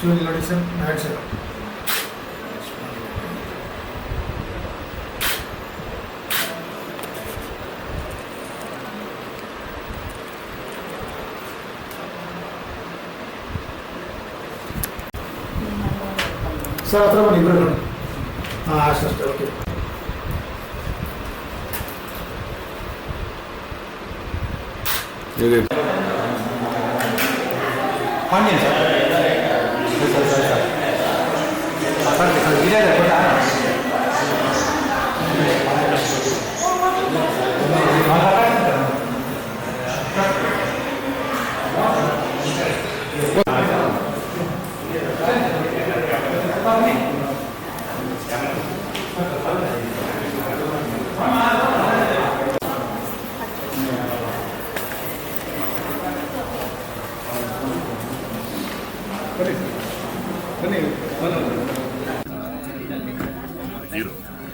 Studio audition, night show. Sir ಹತ್ರ ಬನ್ನಿ ಇಬ್ಬರು ಹಾಂ ಅಷ್ಟೇ ಓಕೆ. ಪಾಂಡ್ಯನ್ ಸರ್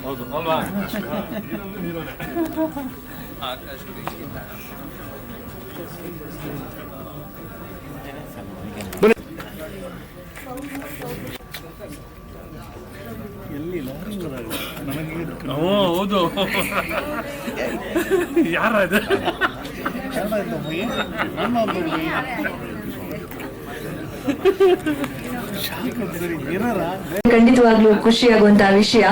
ಹೌದು ಅಲ್ವಾ? ಹೌದು ಯಾರ ಖಂಡಿತವಾಗ್ಲೂ ಖುಷಿಯಾಗುವಂತಹ ವಿಷಯ.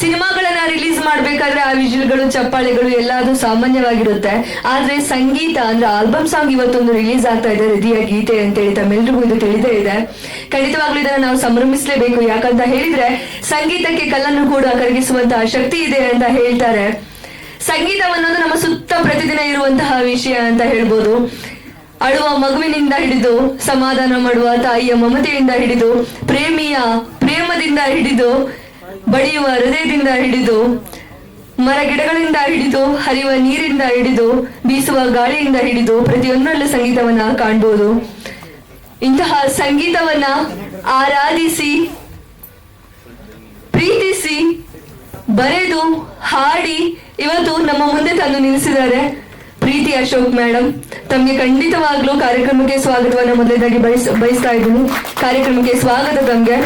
ಸಿನಿಮಾಗಳನ್ನ ರಿಲೀಸ್ ಮಾಡ್ಬೇಕಾದ್ರೆ ಆ ವಿಜುವಲ್ಗಳು, ಚಪ್ಪಾಳೆಗಳು ಎಲ್ಲಾದ್ರೂ ಸಾಮಾನ್ಯವಾಗಿರುತ್ತೆ. ಆದ್ರೆ ಸಂಗೀತ ಅಂದ್ರೆ ಆಲ್ಬಮ್ ಸಾಂಗ್ ಇವತ್ತೊಂದು ರಿಲೀಸ್ ಆಗ್ತಾ ಇದೆ, ಹೃದಯ ಗೀತೆ ಅಂತೇಳಿ ತಮ್ಮೆಲ್ರಿಗೂ ಇದು ತಿಳಿದೇ ಇದೆ. ಖಂಡಿತವಾಗ್ಲೂ ಇದನ್ನ ನಾವು ಸಂಭ್ರಮಿಸಲೇಬೇಕು. ಯಾಕಂತ ಹೇಳಿದ್ರೆ ಸಂಗೀತಕ್ಕೆ ಕಲ್ಲನ್ನು ಕೂಡ ಕರಗಿಸುವಂತಹ ಶಕ್ತಿ ಇದೆ ಅಂತ ಹೇಳ್ತಾರೆ. ಸಂಗೀತವನ್ನೋದು ನಮ್ಮ ಸುತ್ತ ಪ್ರತಿದಿನ ಇರುವಂತಹ ವಿಷಯ ಅಂತ ಹೇಳ್ಬೋದು. ಅಳುವ ಮಗುವಿನಿಂದ ಹಿಡಿದು ಸಮಾಧಾನ ಮಾಡುವ ತಾಯಿಯ ಮಮತೆಯಿಂದ ಹಿಡಿದು ಪ್ರೇಮಿಯ ಪ್ರೇಮದಿಂದ ಹಿಡಿದು ಬಡಿಯುವ ಹೃದಯದಿಂದ ಹಿಡಿದು ಮರ ಗಿಡಗಳಿಂದ ಹಿಡಿದು ಹರಿಯುವ ನೀರಿಂದ ಹಿಡಿದು ಬೀಸುವ ಗಾಳಿಯಿಂದ ಹಿಡಿದು ಪ್ರತಿಯೊಂದರಲ್ಲೂ ಸಂಗೀತವನ್ನ ಕಾಣ್ಬೋದು. ಇಂತಹ ಸಂಗೀತವನ್ನ ಆರಾಧಿಸಿ ಪ್ರೀತಿಸಿ ಬರೆದು ಹಾಡಿ ಇವತ್ತು ನಮ್ಮ ಮುಂದೆ ತಂದು ನಿಲ್ಲಿಸಿದ್ದಾರೆ ಪ್ರೀತಿ ಅಶೋಕ್ ಮೇಡಮ್. ತಮಗೆ ಖಂಡಿತವಾಗ್ಲೂ ಕಾರ್ಯಕ್ರಮಕ್ಕೆ ಸ್ವಾಗತವನ್ನ ಮೊದಲನೇದಾಗಿ ಬಯಸ್ತಾ ಇದ್ದೀನಿ. ಕಾರ್ಯಕ್ರಮಕ್ಕೆ ಸ್ವಾಗತ ತಮ್ಗೆ.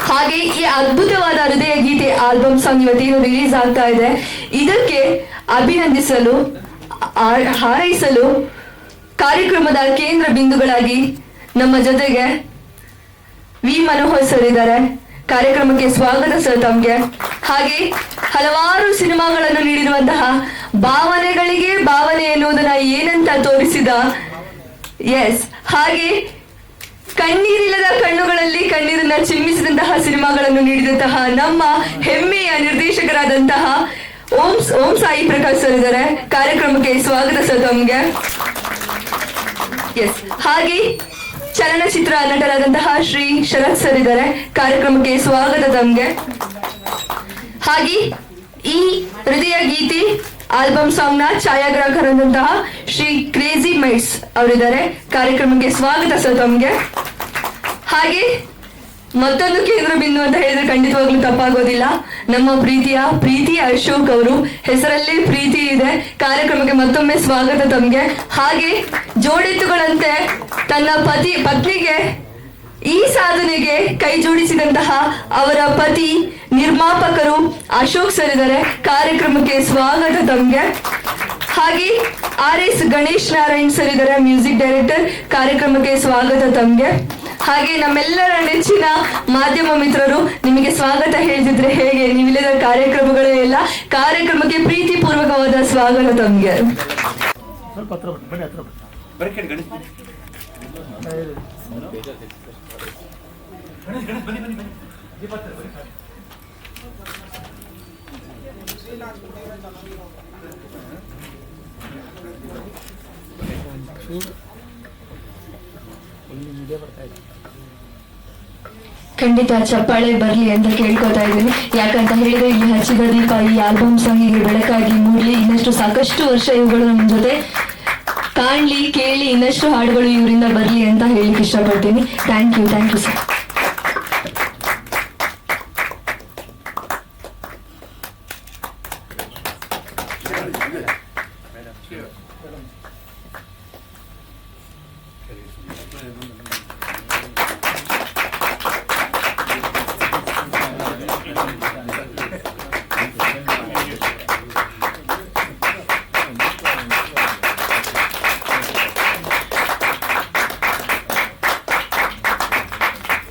ಹಾಗೆ ಈ ಅದ್ಭುತವಾದ ಹೃದಯ ಗೀತೆ ಆಲ್ಬಮ್ ಸಾಂಗ್ ಇವತ್ತೇನು ರಿಲೀಸ್ ಆಗ್ತಾ ಇದೆ, ಇದಕ್ಕೆ ಅಭಿನಂದಿಸಲು ಹಾರೈಸಲು ಕಾರ್ಯಕ್ರಮದ ಕೇಂದ್ರ ಬಿಂದುಗಳಾಗಿ ನಮ್ಮ ಜೊತೆಗೆ ವಿ ಮನೋಹರ್ ಸರ್ ಇದ್ದಾರೆ. ಕಾರ್ಯಕ್ರಮಕ್ಕೆ ಸ್ವಾಗತ ಸರ್ ತಮ್ಗೆ. ಹಾಗೆ ಹಲವಾರು ಸಿನಿಮಾಗಳನ್ನು ನೀಡಿರುವಂತಹ ಭಾವನೆಗಳಿಗೆ ಭಾವನೆ ಎನ್ನುವುದನ್ನ ಏನಂತ ತೋರಿಸಿದ ಹಾಗೆ ಕಣ್ಣೀರಿಲ್ಲದ ಕಣ್ಣುಗಳಲ್ಲಿ ಕಣ್ಣೀರನ್ನ ಚಿಮ್ಮಿಸಿದಂತಹ ಸಿನಿಮಾಗಳನ್ನು ನೀಡಿದಂತಹ ನಮ್ಮ ಹೆಮ್ಮೆಯ ನಿರ್ದೇಶಕರಾದಂತಹ ಓಂ ಸಾಯಿ ಪ್ರಕಾಶ್ ಸರ್ ಇದ್ದಾರೆ. ಕಾರ್ಯಕ್ರಮಕ್ಕೆ ಸ್ವಾಗತ ಸರ್ ತಮ್ಗೆ. ಹಾಗೆ ಚಲನಚಿತ್ರ ನಟರಾದಂತಹ ಶ್ರೀ ಶರತ್ ಸರ್ ಇದ್ದಾರೆ. ಕಾರ್ಯಕ್ರಮಕ್ಕೆ ಸ್ವಾಗತ ತಮ್ಗೆ. ಹಾಗೆ ಈ ಹೃದಯ ಗೀತೆ ಆಲ್ಬಮ್ ಸಾಂಗ್ ನ ಛಾಯಾಗ್ರಾಹಕರಾದಂತಹ ಶ್ರೀ ಕ್ರೇಜಿ ಮೈಟ್ಸ್ ಅವರಿದ್ದಾರೆ. ಕಾರ್ಯಕ್ರಮಕ್ಕೆ ಸ್ವಾಗತ ಸರ್ ತಮ್ಗೆ. ಹಾಗೆ ಮತ್ತೊಂದು ಕೇಂದ್ರ ಬಿಂದು ಅಂತ ಹೇಳಿದ್ರೆ ಖಂಡಿತವಾಗ್ಲೂ ತಪ್ಪಾಗೋದಿಲ್ಲ, ನಮ್ಮ ಪ್ರೀತಿಯ ಅಶೋಕ್ ಅವರು. ಹೆಸರಲ್ಲೇ ಪ್ರೀತಿ ಇದೆ. ಕಾರ್ಯಕ್ರಮಕ್ಕೆ ಮತ್ತೊಮ್ಮೆ ಸ್ವಾಗತ ತಮ್ಗೆ. ಹಾಗೆ ಜೋಡೆತ್ತುಗಳಂತೆ ತನ್ನ ಪತ್ನಿಗೆ ಈ ಸಾಧನೆಗೆ ಕೈ ಜೋಡಿಸಿದಂತಹ ಅವರ ಪತಿ ನಿರ್ಮಾಪಕರು ಅಶೋಕ್ ಸರ್ ಇದ್ದಾರೆ. ಕಾರ್ಯಕ್ರಮಕ್ಕೆ ಸ್ವಾಗತ ತಮ್ಗೆ. ಹಾಗೆ RS ಗಣೇಶ್ ನಾರಾಯಣ್ ಸರ್ ಇದ್ದಾರೆ, ಮ್ಯೂಸಿಕ್ ಡೈರೆಕ್ಟರ್. ಕಾರ್ಯಕ್ರಮಕ್ಕೆ ಸ್ವಾಗತ ತಮ್ಗೆ. ಹಾಗೆ ನಮ್ಮೆಲ್ಲರ ನೆಚ್ಚಿನ ಮಾಧ್ಯಮ ಮಿತ್ರರು, ನಿಮಗೆ ಸ್ವಾಗತ ಹೇಳ್ತಿದ್ರೆ ಹೇಗೆ, ನೀವಿಲ್ಲದ ಕಾರ್ಯಕ್ರಮಗಳೇ ಇಲ್ಲ. ಕಾರ್ಯಕ್ರಮಕ್ಕೆ ಪ್ರೀತಿ ಪೂರ್ವಕವಾದ ಸ್ವಾಗತ ತಮ್ಗೆ. ಖಂಡಿತ ಚಪ್ಪಾಳೆ ಬರ್ಲಿ ಅಂತ ಕೇಳ್ಕೊತಾ ಇದ್ದೀನಿ. ಯಾಕಂತ ಹೇಳಿದ್ರೆ ಇಲ್ಲಿ ಹಚ್ಚಿದ ದೀಪ ಈ ಆಲ್ಬಮ್ ಸಾಂಗಿಗೆ ಬೆಳಕಾಗಿ ಮೂಡ್ಲಿ, ಇನ್ನಷ್ಟು ಸಾಕಷ್ಟು ವರ್ಷ ಇವುಗಳು ನಮ್ಮ ಜೊತೆ ಕಾಣ್ಲಿ, ಕೇಳಿ, ಇನ್ನಷ್ಟು ಹಾಡುಗಳು ಇವರಿಂದ ಬರ್ಲಿ ಅಂತ ಹೇಳಿಕ್ಕೆ ಇಷ್ಟಪಡ್ತೀನಿ. Thank you sir.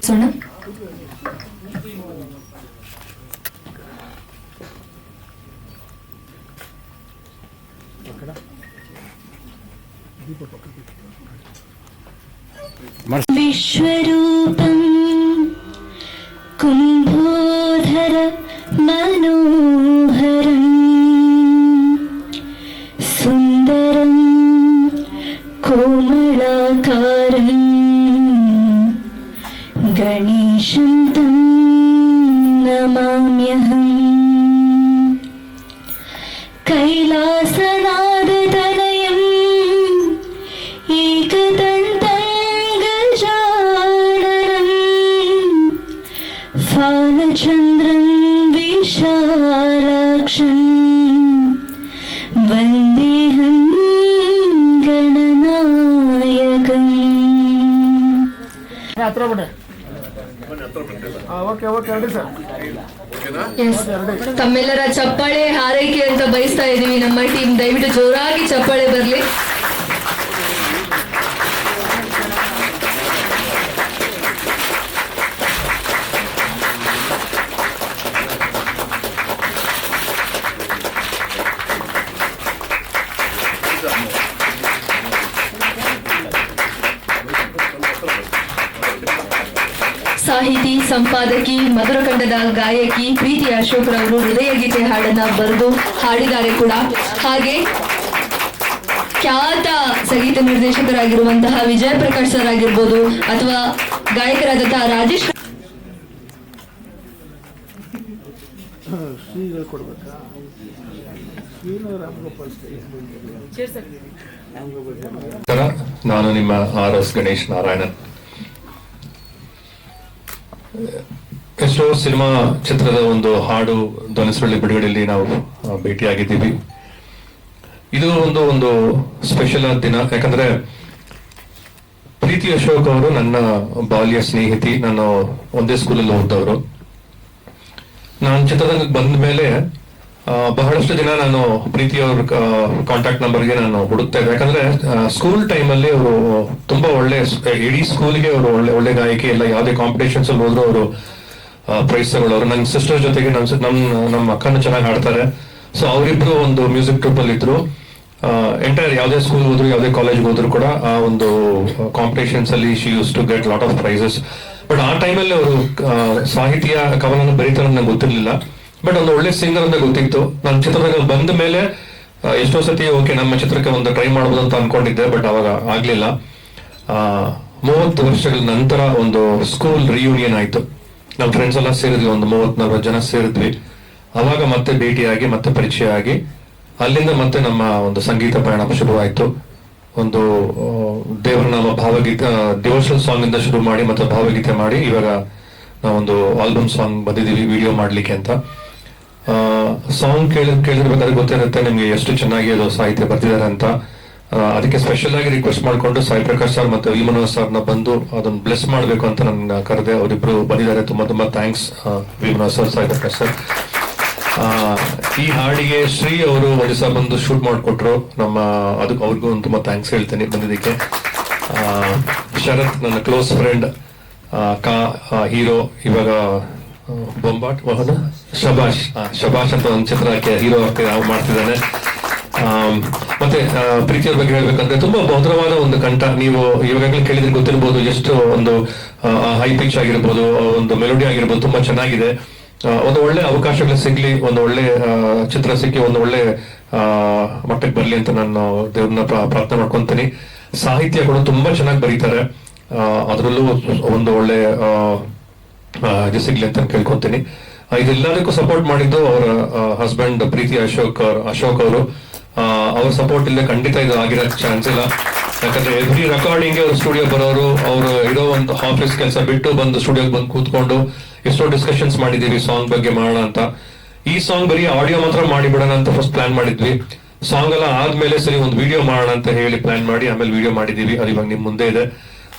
ಸೋಣ विश्वरूपं कुम्भोधर मनोहरं सुन्दरं कोमलाकारं गणेशं तं नमाम्यहम् कैलासनादतनयम् एकदन्तं गजाननं फालचन्द्रं विशालाक्षं वन्देऽहं गणनायकम् ಹತ್ರ ಬನ್ನಿ. Okay ready sir. ತಮ್ಮೆಲ್ಲರ ಚಪ್ಪಾಳೆ ಹಾರೈಕೆ ಅಂತ ಬಯಸ್ತಾ ಇದೀವಿ. ನಮ್ಮ ಟೀಮ್ ದಯವಿಟ್ಟು ಜೋರಾಗಿ ಚಪ್ಪಾಳೆ ಬರ್ಲಿ. ಸಾಹಿತಿ, ಸಂಪಾದಕಿ, ಮಧುರಕಂಡದ ಗಾಯಕಿ ಪ್ರೀತಿ ಅಶೋಕ್ ರವರು ಹೃದಯ ಗೀತೆ ಹಾಡನ್ನ ಬರೆದು ಹಾಡಿದ್ದಾರೆ ಕೂಡ. ಹಾಗೆ ಖ್ಯಾತ ಸಂಗೀತ ನಿರ್ದೇಶಕರಾಗಿರುವಂತಹ ವಿಜಯ ಪ್ರಕಾಶ್ ಸರ್ ಆಗಿರ್ಬೋದು ಅಥವಾ ಗಾಯಕರಾದಂತಹ ರಾಜೇಶ್ ಶ್ರೀಗಳು ಕೊಡ್ಬೇಕಾ? ಶ್ರೀನು ರಾಮಗೋಪಾಲ್ ನಾನು ನಿಮ್ಮ RS ಗಣೇಶ್ ನಾರಾಯಣನ್. ಎಷ್ಟೋ ಸಿನಿಮಾ ಚಿತ್ರದ ಒಂದು ಹಾಡು ಧ್ವನಿಸುಳ್ಳಿ ಬಿಡುಗಡೆಯಲ್ಲಿ ನಾವು ಭೇಟಿಯಾಗಿದ್ದೀವಿ. ಇದು ಒಂದು ಸ್ಪೆಷಲ್ ದಿನ. ಯಾಕಂದ್ರೆ ಪ್ರೀತಿ ಅಶೋಕ್ ಅವರು ನನ್ನ ಬಾಲ್ಯ ಸ್ನೇಹಿತಿ. ನಾನು ಒಂದೇ ಸ್ಕೂಲಲ್ಲಿ ಓದಿದವರು. ನಾನು ಚಿತ್ರರಂಗಕ್ಕೆ ಬಂದ ಮೇಲೆ ಬಹಳಷ್ಟು ದಿನ ನಾನು ಪ್ರೀತಿ ಅವ್ರ ಕಾಂಟ್ಯಾಕ್ಟ್ ನಂಬರ್ಗೆ ನಾನು ಹುಡುಕ್ತಾ ಇದ್ದೆ. ಯಾಕಂದ್ರೆ ಸ್ಕೂಲ್ ಟೈಮಲ್ಲಿ ಅವರು ತುಂಬಾ ಒಳ್ಳೆ, ಇಡೀ ಸ್ಕೂಲ್ಗೆ ಅವರು ಒಳ್ಳೆ ಗಾಯಕಿ. ಎಲ್ಲ ಯಾವುದೇ ಕಾಂಪಿಟೇಷನ್ಸ್ ಅಲ್ಲಿ ಹೋದ್ರು ಅವರು ಪ್ರೈಸ್ ತಗೊಳ್ಳೋರು. ನನ್ನ ಸಿಸ್ಟರ್ ಜೊತೆಗೆ ನಮ್ಮ ಅಕ್ಕನ ಚೆನ್ನಾಗಿ ಹಾಡ್ತಾರೆ. ಸೊ ಅವರಿಬ್ರು ಒಂದು ಮ್ಯೂಸಿಕ್ ಟ್ರೂಪ್ ಅಲ್ಲಿ ಇದ್ರು. ಎಂಟೈರ್ ಯಾವುದೇ ಸ್ಕೂಲ್ ಹೋದ್ರು, ಯಾವುದೇ ಕಾಲೇಜ್ ಹೋದ್ರು ಕೂಡ ಆ ಒಂದು ಕಾಂಪಿಟೇಷನ್ಸ್ ಅಲ್ಲಿ she used to get lot of prizes. But ಆ ಟೈಮಲ್ಲಿ ಅವರು ಸಾಹಿತ್ಯ ಕವನ ಬರೀತಾರೆ ನಂಗೆ ಗೊತ್ತಿರ್ಲಿಲ್ಲ. ಬಟ್ ಒಂದು ಒಳ್ಳೆ ಸಿಂಗರ್ ಅಂತ ಗೊತ್ತಿತ್ತು. ನಾನು ಚಿತ್ರರಂಗ ಬಂದ ಮೇಲೆ ಎಷ್ಟೋ ಸತಿ ಓಕೆ ನಮ್ಮ ಚಿತ್ರಕ್ಕೆ ಒಂದು ಟ್ರೈ ಮಾಡ್ಬೋದು ಅಂತ ಅನ್ಕೊಂಡಿದ್ದೆ. ಬಟ್ ಅವಾಗ ಆಗ್ಲಿಲ್ಲ. 30 ವರ್ಷಗಳ ನಂತರ ಒಂದು ಸ್ಕೂಲ್ ರಿಯೂನಿಯನ್ ಆಯ್ತು. ನಮ್ಮ ಫ್ರೆಂಡ್ಸ್ ಎಲ್ಲ ಸೇರಿದ್ವಿ, ಒಂದು 30-40 ಜನ ಸೇರಿದ್ವಿ. ಅವಾಗ ಮತ್ತೆ ಭೇಟಿಯಾಗಿ ಮತ್ತೆ ಪರಿಚಯ ಆಗಿ ಅಲ್ಲಿಂದ ಮತ್ತೆ ನಮ್ಮ ಒಂದು ಸಂಗೀತ ಪಯಣ ಶುರುವಾಯಿತು. ಒಂದು ದೇವರ ನಾಮ ಭಾವಗೀತೆ, ಡಿವೋಷನಲ್ ಸಾಂಗ್ ಇಂದ ಶುರು ಮಾಡಿ ಮತ್ತೆ ಭಾವಗೀತೆ ಮಾಡಿ ಇವಾಗ ನಾವೊಂದು ಆಲ್ಬಮ್ ಸಾಂಗ್ ಬಂದಿದ್ದೀವಿ ವಿಡಿಯೋ ಮಾಡ್ಲಿಕ್ಕೆ ಅಂತ. ಸಾಂಗ್ ಕೇಳಿರ್ಬೇಕಾದ್ರೆ ಗೊತ್ತಿರುತ್ತೆ ನಿಮ್ಗೆ ಎಷ್ಟು ಚೆನ್ನಾಗಿ ಅದು ಸಾಹಿತ್ಯ ಬರ್ತಿದ್ದಾರೆ ಅಂತ. ಅದಕ್ಕೆ ಸ್ಪೆಷಲ್ ಆಗಿ ರಿಕ್ವೆಸ್ಟ್ ಮಾಡ್ಕೊಂಡು ಸಾಯಿ ಪ್ರಕಾಶ್ ಸರ್ ಮತ್ತೆ ವಿ ಮನೋಹರ್ ಸರ್ನ ಬಂದು ಅದನ್ನ ಬ್ಲೆಸ್ ಮಾಡ್ಬೇಕು ಅಂತ ನನ್ನ ಕರೆದೆ. ಅವರಿಬ್ರು ಬಂದಿದ್ದಾರೆ. ತುಂಬಾ thanks V Manohar sir, Sai Prakash sir. ಈ ಹಾಡಿಗೆ ಶ್ರೀ ಅವರು ಒಂದು ದಿವಸ ಬಂದು ಶೂಟ್ ಮಾಡಿಕೊಟ್ರು. ಅದಕ್ಕೆ ಅವ್ರಿಗೂ ತುಂಬಾ ಥ್ಯಾಂಕ್ಸ್ ಹೇಳ್ತೇನೆ ಬಂದಿದ್ದಕ್ಕೆ. ಶರತ್ ನನ್ನ ಕ್ಲೋಸ್ ಫ್ರೆಂಡ್, ಹೀರೋ, ಇವಾಗ ಬೊಂಬಾಟ್ ಶಬಾಷ್ ಅಂತ ಒಂದು ಚಿತ್ರಕ್ಕೆ ಹೀರೋ ನಾವು ಮಾಡ್ತಿದ್ದಾನೆ. ಮತ್ತೆ ಪ್ರೀತಿಯವ್ರ ಬಗ್ಗೆ ಹೇಳ್ಬೇಕಂದ್ರೆ ತುಂಬಾ ಮಧುರವಾದ ಒಂದು ಕಂಠ. ನೀವು ಇವಾಗಲೇ ಕೇಳಿದ್ರೆ ಗೊತ್ತಿರ್ಬೋದು ಎಷ್ಟು ಒಂದು ಹೈ ಪಿಚ್ ಆಗಿರ್ಬೋದು, ಒಂದು ಮೆಲೋಡಿ ಆಗಿರ್ಬೋದು, ತುಂಬಾ ಚೆನ್ನಾಗಿದೆ. ಒಂದು ಒಳ್ಳೆ ಅವಕಾಶಗಳು ಸಿಗ್ಲಿ, ಒಂದು ಒಳ್ಳೆ ಚಿತ್ರ ಸಿಕ್ಕಿ ಒಂದು ಒಳ್ಳೆ ಮಟ್ಟಕ್ಕೆ ಬರ್ಲಿ ಅಂತ ನಾನು ದೇವ್ರನ್ನ ಪ್ರಾರ್ಥನೆ ಮಾಡ್ಕೊಂತೀನಿ. ಸಾಹಿತ್ಯ ಕೂಡ ತುಂಬಾ ಚೆನ್ನಾಗಿ ಬರೀತಾರೆ. ಅದರಲ್ಲೂ ಒಂದು ಒಳ್ಳೆ ಇದು ಸಿಗ್ಲಿ ಅಂತ ಕೇಳ್ಕೊಂತೀನಿ. ಇದೆಲ್ಲದಕ್ಕೂ ಸಪೋರ್ಟ್ ಮಾಡಿದ್ದು ಅವರ ಹಸ್ಬೆಂಡ್ ಪ್ರೀತಿ ಅಶೋಕ್ ಅವರು. ಅವ್ರ ಸಪೋರ್ಟ್ ಇಲ್ಲದೆ ಖಂಡಿತ ಇದು ಆಗಿರೋ ಚಾನ್ಸ್ ಇಲ್ಲ. ಯಾಕಂದ್ರೆ ಎವ್ರಿ ರೆಕಾರ್ಡಿಂಗ್ ಅವ್ರು ಸ್ಟುಡಿಯೋ ಬರೋರು, ಅವರು ಇರೋ ಒಂದು ಆಫೀಸ್ ಕೆಲಸ ಬಿಟ್ಟು ಬಂದು ಸ್ಟುಡಿಯೋಗೆ ಬಂದು ಕೂತ್ಕೊಂಡು ಎಷ್ಟೋ ಡಿಸ್ಕಷನ್ಸ್ ಮಾಡಿದೀವಿ ಸಾಂಗ್ ಬಗ್ಗೆ ಮಾಡೋಣ ಅಂತ. ಈ ಸಾಂಗ್ ಬರೀ ಆಡಿಯೋ ಮಾತ್ರ ಮಾಡಿಬಿಡೋಣ ಅಂತ ಫಸ್ಟ್ ಪ್ಲಾನ್ ಮಾಡಿದ್ವಿ. ಸಾಂಗ್ ಎಲ್ಲ ಆದ್ಮೇಲೆ ಸರಿ ಒಂದು ವಿಡಿಯೋ ಮಾಡೋಣ ಅಂತ ಹೇಳಿ ಪ್ಲಾನ್ ಮಾಡಿ ಆಮೇಲೆ ವಿಡಿಯೋ ಮಾಡಿದೀವಿ. ಅದು ಇವಾಗ ನಿಮ್ ಮುಂದೆ ಇದೆ.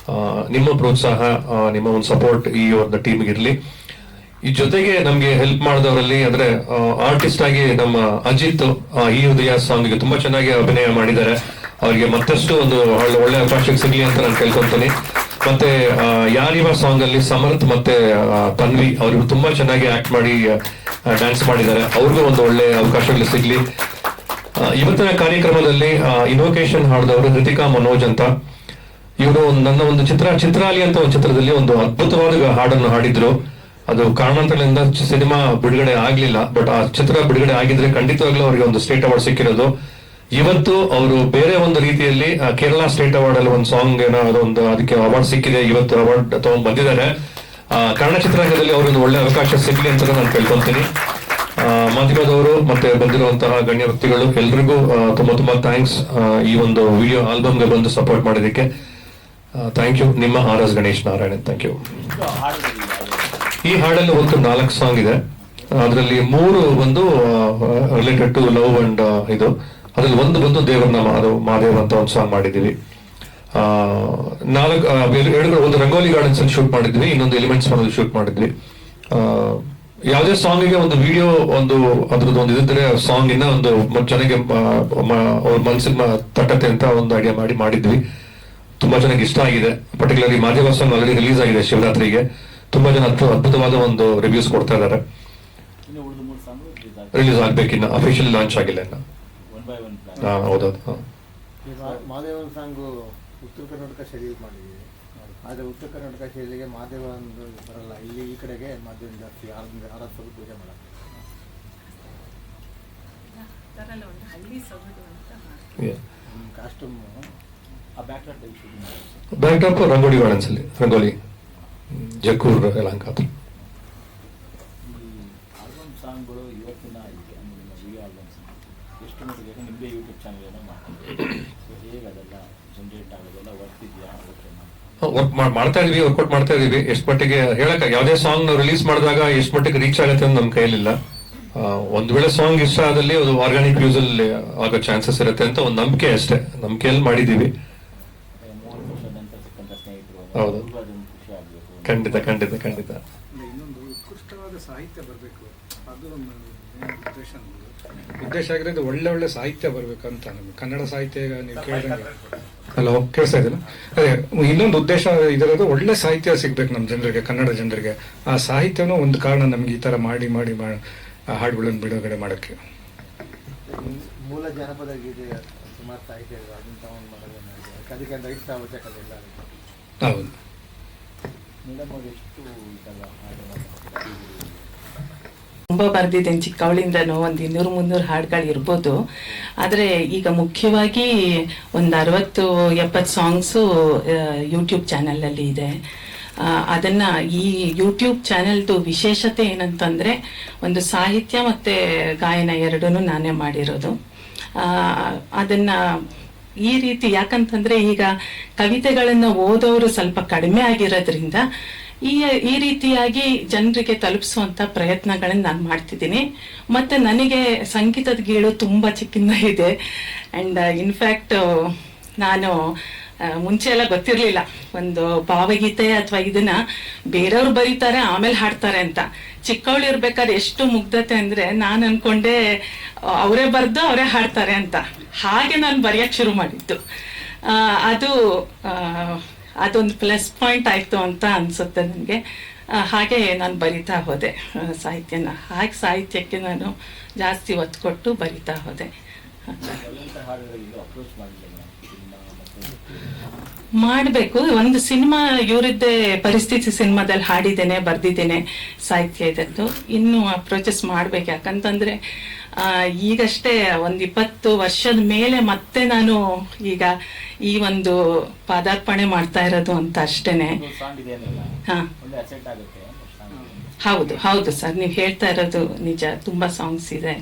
ನಿಮ್ಮ ಪ್ರೋತ್ಸಾಹ, ನಿಮ್ಮ ಒಂದು ಸಪೋರ್ಟ್ ಈ ಒಂದು ಟೀಮ್ಗೆ ಇರ್ಲಿ. ಈ ಜೊತೆಗೆ ನಮ್ಗೆ ಹೆಲ್ಪ್ ಮಾಡಿದವರಲ್ಲಿ ಅಂದ್ರೆ ಆರ್ಟಿಸ್ಟ್ ಆಗಿ ನಮ್ಮ ಅಜಿತ್ ಈ ಹೃದಯ ಸಾಂಗ್ಗೆ ತುಂಬಾ ಚೆನ್ನಾಗಿ ಅಭಿನಯ ಮಾಡಿದ್ದಾರೆ. ಅವರಿಗೆ ಮತ್ತಷ್ಟು ಒಂದು ಒಳ್ಳೆ ಅವಕಾಶ ಸಿಗ್ಲಿ ಅಂತ ನಾನು ಕೇಳ್ಕೊಂತೀನಿ. ಮತ್ತೆ ಯಾರಿವ ಸಾಂಗ್ ಅಲ್ಲಿ ಸಮರ್ಥ್ ಮತ್ತೆ ತನ್ವಿ ಅವರು ತುಂಬಾ ಚೆನ್ನಾಗಿ ಆಕ್ಟ್ ಮಾಡಿ ಡ್ಯಾನ್ಸ್ ಮಾಡಿದ್ದಾರೆ. ಅವ್ರಿಗೂ ಒಂದು ಒಳ್ಳೆ ಅವಕಾಶಗಳು ಸಿಗ್ಲಿ. ಇವತ್ತಿನ ಕಾರ್ಯಕ್ರಮದಲ್ಲಿ ಇನ್ವೊಕೇಶನ್ ಹಾಡಿದವರು ಹೃತಿಕಾ ಮನೋಜ್ ಅಂತ. ಇವರು ನನ್ನ ಒಂದು ಚಿತ್ರಾಲಿ ಅಂತ ಒಂದು ಚಿತ್ರದಲ್ಲಿ ಒಂದು ಅದ್ಭುತವಾದ ಹಾಡನ್ನು ಹಾಡಿದ್ರು. ಅದು ಕಾರಣಾಂತರಗಳಿಂದ ಸಿನಿಮಾ ಬಿಡುಗಡೆ ಆಗ್ಲಿಲ್ಲ. ಬಟ್ ಆ ಚಿತ್ರ ಬಿಡುಗಡೆ ಆಗಿದ್ರೆ ಖಂಡಿತವಾಗ್ಲೂ ಅವರಿಗೆ ಒಂದು ಸ್ಟೇಟ್ ಅವಾರ್ಡ್ ಸಿಕ್ಕಿರೋದು. ಇವತ್ತು ಅವರು ಬೇರೆ ಒಂದು ರೀತಿಯಲ್ಲಿ ಕೇರಳ ಸ್ಟೇಟ್ ಅವಾರ್ಡ್ ಅಲ್ಲಿ ಒಂದು ಸಾಂಗ್ ಏನೋ ಒಂದು ಅದಕ್ಕೆ ಅವಾರ್ಡ್ ಸಿಕ್ಕಿದೆ. ಇವತ್ತು ಅವಾರ್ಡ್ ತಗೊಂಡ್ ಬಂದಿದ್ದಾರೆ. ಕನ್ನಡ ಚಿತ್ರರಂಗದಲ್ಲಿ ಅವರೊಂದು ಒಳ್ಳೆ ಅವಕಾಶ ಸಿಗ್ಲಿ ಅಂತ ನಾನು ಕೇಳ್ಕೊಂತೀನಿ. ಮಾಧ್ಯಮದವರು ಮತ್ತೆ ಬಂದಿರುವಂತಹ ಗಣ್ಯ ವ್ಯಕ್ತಿಗಳು ಎಲ್ರಿಗೂ ತುಂಬಾ ಥ್ಯಾಂಕ್ಸ್. ಈ ಒಂದು ವಿಡಿಯೋ ಆಲ್ಬಮ್ಗೆ ಬಂದು ಸಪೋರ್ಟ್ ಮಾಡಿದ್ದಕ್ಕೆ ಥ್ಯಾಂಕ್ ಯು. ನಿಮ್ಮ RS Ganesh Narayan. Thank you. ಈ ಹಾಡಲ್ಲಿ ಒಂದು 4 ಸಾಂಗ್ ಇದೆ. ಅದರಲ್ಲಿ 3 ಒಂದು ರಿಲೇಟೆಡ್ ಟು ಲವ್ ಅಂಡ್ ಇದು. ಅದ್ರಲ್ಲಿ ಒಂದು ಬಂದು ದೇವರನ್ನ ಮಾದೇವ್ ಅಂತ ಒಂದು ಸಾಂಗ್ ಮಾಡಿದೀವಿ. 2 ಒಂದು ರಂಗೋಲಿ ಗಾರ್ಡನ್ಸ್ ಅಲ್ಲಿ ಶೂಟ್ ಮಾಡಿದ್ವಿ, ಇನ್ನೊಂದು ಎಲಿಮೆಂಟ್ಸ್ ಮನೆಯಲ್ಲಿ ಶೂಟ್ ಮಾಡಿದ್ವಿ. ಯಾವುದೇ ಸಾಂಗಿಗೆ ಒಂದು ವಿಡಿಯೋ ಒಂದು ಅದ್ರದ್ದು ಒಂದು ಇದ್ರೆ ಸಾಂಗ್ ಇನ್ನ ಒಂದು ಚೆನ್ನಾಗಿ ಅವ್ರ ಮನಸ್ಸಿಗೆ ತಟ್ಟತ್ತೆ ಅಂತ ಒಂದು ಐಡಿಯಾ ಮಾಡಿದ್ವಿ. ತುಂಬಾ ಚೆನ್ನಾಗಿ ಇಷ್ಟ ಆಗಿದೆ. Particularly Madeva song already release ಆಗಿದೆ ಶಿವರಾತ್ರಿಗೆ. ತುಂಬಾ ಜನ ಅದ್ಭುತವಾದ ಒಂದು ರಿವ್ಯೂಸ್ ಕೊಡ್ತಾ ಇದ್ದಾರೆ. ರಿಲೀಸ್ ಆಗ್ಬೇಕಿನ್ನ ಅಫಿಷಿಯಲ್ ಲಾಂಚ್ ಆಗಿಲ್ಲ ಇನ್ನ. ಹೌದೌದು. ಮಾದೇವನ್ ಸಾಂಗು ಉತ್ತರ ಕರ್ನಾಟಕ ಶೈಲಿ ಮಾಡಿದ್ದೀವಿ. ಆದರೆ ಉತ್ತರ ಕರ್ನಾಟಕ ಶೈಲಿಗೆ ಮಾದೇವ ಒಂದು ಬರಲ್ಲ. ಇಲ್ಲಿ ಈ ಕಡೆಗೆ ಮಾದೇವನ್ ಜಾಸ್ತಿ ಆರಾಧನೆ ಪೂಜೆ ಮಾಡಕ್ಕೆ. Costume back drop rangoli gardens ಅಲ್ಲಿ ರಂಗೋಲಿ ಜಕ್ಕೂರ್ ಯಲಹಂಕ. ಸಾಂಗ್ಗಳು ಇವತ್ತಿನ ವಿಡಿಯೋ ಆಲ್ಬಮ್ಸ್ ಎಷ್ಟು ಮಟ್ಟಿಗೆ ನಿಮ್ಮದೇ ಯೂಟ್ಯೂಬ್ ಚಾನಲ್ ಏನೋ ಹೇಗೆ ಅದೆಲ್ಲ ಜನರೇಟ್ ಆಗೋದೆಲ್ಲ ವರ್ಕ್ ಇದೆಯಾ? ವರ್ಕ್ ಮಾಡ್ತಾ ಇದೀವಿ, ವರ್ಕೌಟ್ ಮಾಡ್ತಾ ಇದೀವಿ. ಎಷ್ಟು ಮಟ್ಟಿಗೆ ಹೇಳಕ್ ಯಾವುದೇ ಸಾಂಗ್ ನಾವು ರಿಲೀಸ್ ಮಾಡಿದಾಗ ಎಷ್ಟು ಮಟ್ಟಿಗೆ ರೀಚ್ ಆಗುತ್ತೆ ಅಂತ ನಮ್ಮ ಕೈಯಲ್ಲಿಲ್ಲ. ಒಂದ್ ವೇಳೆ ಸಾಂಗ್ ಇಷ್ಟ ಆದಲ್ಲಿ ಅದು ಆರ್ಗಾನಿಕ್ ಯೂಸ್ ಅಲ್ಲಿ ಆಗೋ ಚಾನ್ಸಸ್ ಇರುತ್ತೆ ಅಂತ ಒಂದು ನಂಬಿಕೆ ಅಷ್ಟೇ. ನಂಬಿಕೆಯಲ್ಲಿ ಮಾಡಿದೀವಿ. ಹೌದು, ಖಂಡಿತ ಖಂಡಿತ ಖಂಡಿತ. ಇನ್ನೊಂದು ಉತ್ಕೃಷ್ಟವಾದ ಸಾಹಿತ್ಯ ಬರಬೇಕು, ಅದು ಉದ್ದೇಶ ಆಗಿರೋದು. ಒಳ್ಳೆ ಸಾಹಿತ್ಯ ಬರ್ಬೇಕಂತ ನಮ್ಗೆ ಕನ್ನಡ ಸಾಹಿತ್ಯ. ನೀವು ಕೇಳಿದಂಗೆ ಹಲೋ ಕೇಳಿಸ್ತಾ ಇದಿಲ್ಲ? ಅದೇ ಇನ್ನೊಂದು ಉದ್ದೇಶ ಇದರದು, ಒಳ್ಳೆ ಸಾಹಿತ್ಯ ಸಿಗ್ಬೇಕು ನಮ್ಮ ಜನರಿಗೆ, ಕನ್ನಡ ಜನರಿಗೆ. ಆ ಸಾಹಿತ್ಯನೂ ಒಂದು ಕಾರಣ ನಮ್ಗೆ ಈ ತರ ಮಾಡಿ ಹಾಡುಗಳನ್ನು ಬಿಡುಗಡೆ ಮಾಡೋಕ್ಕೆ. ಮೂಲ ಜಾನಪದ ಗೀತೆ ಸುಮಾರು ಸಾಹಿತ್ಯ ಇದೆ, ಅದನ್ನ ತಗೊಂಡು ಮಾಡೋದು ಅದಕ್ಕೆ ರೈತ ಅವಶ್ಯಕತೆ ಇಲ್ಲ. ಹೌದು. ತುಂಬ ಬರೆದಿದ್ದೇನೆ ಚಿಕ್ಕವಳಿಂದನೂ. ಒಂದು 200-300 ಹಾಡುಗಳು ಇರ್ಬೋದು. ಆದರೆ ಈಗ ಮುಖ್ಯವಾಗಿ ಒಂದು 60-70 ಸಾಂಗ್ಸು ಯೂಟ್ಯೂಬ್ ಚಾನಲಲ್ಲಿ ಇದೆ. ಅದನ್ನು ಈ ಯೂಟ್ಯೂಬ್ ಚಾನೆಲ್ದು ವಿಶೇಷತೆ ಏನಂತಂದರೆ, ಒಂದು ಸಾಹಿತ್ಯ ಮತ್ತು ಗಾಯನ ಎರಡೂ ನಾನೇ ಮಾಡಿರೋದು. ಅದನ್ನು ಈ ರೀತಿ ಯಾಕಂತಂದರೆ ಈಗ ಕವಿತೆಗಳನ್ನು ಓದೋರು ಸ್ವಲ್ಪ ಕಡಿಮೆ ಆಗಿರೋದ್ರಿಂದ ಈ ರೀತಿಯಾಗಿ ಜನರಿಗೆ ತಲುಪಿಸುವಂಥ ಪ್ರಯತ್ನಗಳನ್ನು ನಾನು ಮಾಡ್ತಿದ್ದೀನಿ. ಮತ್ತು ನನಗೆ ಸಂಗೀತದ ಗೀಳು ತುಂಬ ಚಿಕ್ಕಿಂದ ಇದೆ. ಆ್ಯಂಡ್ ಇನ್ಫ್ಯಾಕ್ಟ್ ನಾನು ಮುಂಚೆ ಎಲ್ಲ ಗೊತ್ತಿರಲಿಲ್ಲ ಒಂದು ಭಾವಗೀತೆ ಅಥವಾ ಇದನ್ನ ಬೇರೆಯವ್ರು ಬರೀತಾರೆ ಆಮೇಲೆ ಹಾಡ್ತಾರೆ ಅಂತ. ಚಿಕ್ಕವಳು ಇರ್ಬೇಕಾದ್ರೆ ಎಷ್ಟು ಮುಗ್ಧತೆ ಅಂದರೆ ನಾನು ಅನ್ಕೊಂಡೆ ಅವರೇ ಬರೆದು ಅವರೇ ಹಾಡ್ತಾರೆ ಅಂತ. ಹಾಗೆ ನಾನು ಬರೆಯೋಕ್ಕೆ ಶುರು ಮಾಡಿದ್ದು. ಅದೊಂದು ಪ್ಲಸ್ ಪಾಯಿಂಟ್ ಆಯಿತು ಅಂತ ಅನಿಸುತ್ತೆ ನನಗೆ. ಹಾಗೆ ನಾನು ಬರಿತಾ ಹೋದೆ ಸಾಹಿತ್ಯನ. ಹಾಗೆ ಸಾಹಿತ್ಯಕ್ಕೆ ನಾನು ಜಾಸ್ತಿ ಒತ್ತು ಕೊಟ್ಟು ಬರಿತಾ ಹೋದೆ. ಮಾಡಬೇಕು. ಒಂದು ಸಿನಿಮಾ ಇವರದ್ದೇ ಪರಿಸ್ಥಿತಿ ಸಿನಿಮಾದಲ್ಲಿ ಹಾಡಿದ್ದೇನೆ, ಬರ್ದಿದ್ದೇನೆ ಸಾಹಿತ್ಯ ಇದದ್ದು. ಇನ್ನೂ ಅಪ್ರೋಚಸ್ ಮಾಡ್ಬೇಕು. ಯಾಕಂತಂದ್ರೆ ಈಗಷ್ಟೇ ಒಂದು 20 ವರ್ಷದ ಮೇಲೆ ಮತ್ತೆ ನಾನು ಈಗ ಈ ಒಂದು ಪಾದಾರ್ಪಣೆ ಮಾಡ್ತಾ ಇರೋದು ಅಂತ ಅಷ್ಟೇನೆ. ಹಾ, ಹೌದು ಸರ್, ನೀವು ಹೇಳ್ತಾ ಇರೋದು ನಿಜ. ತುಂಬಾ ಸಾಂಗ್ಸ್ ಇದೆ.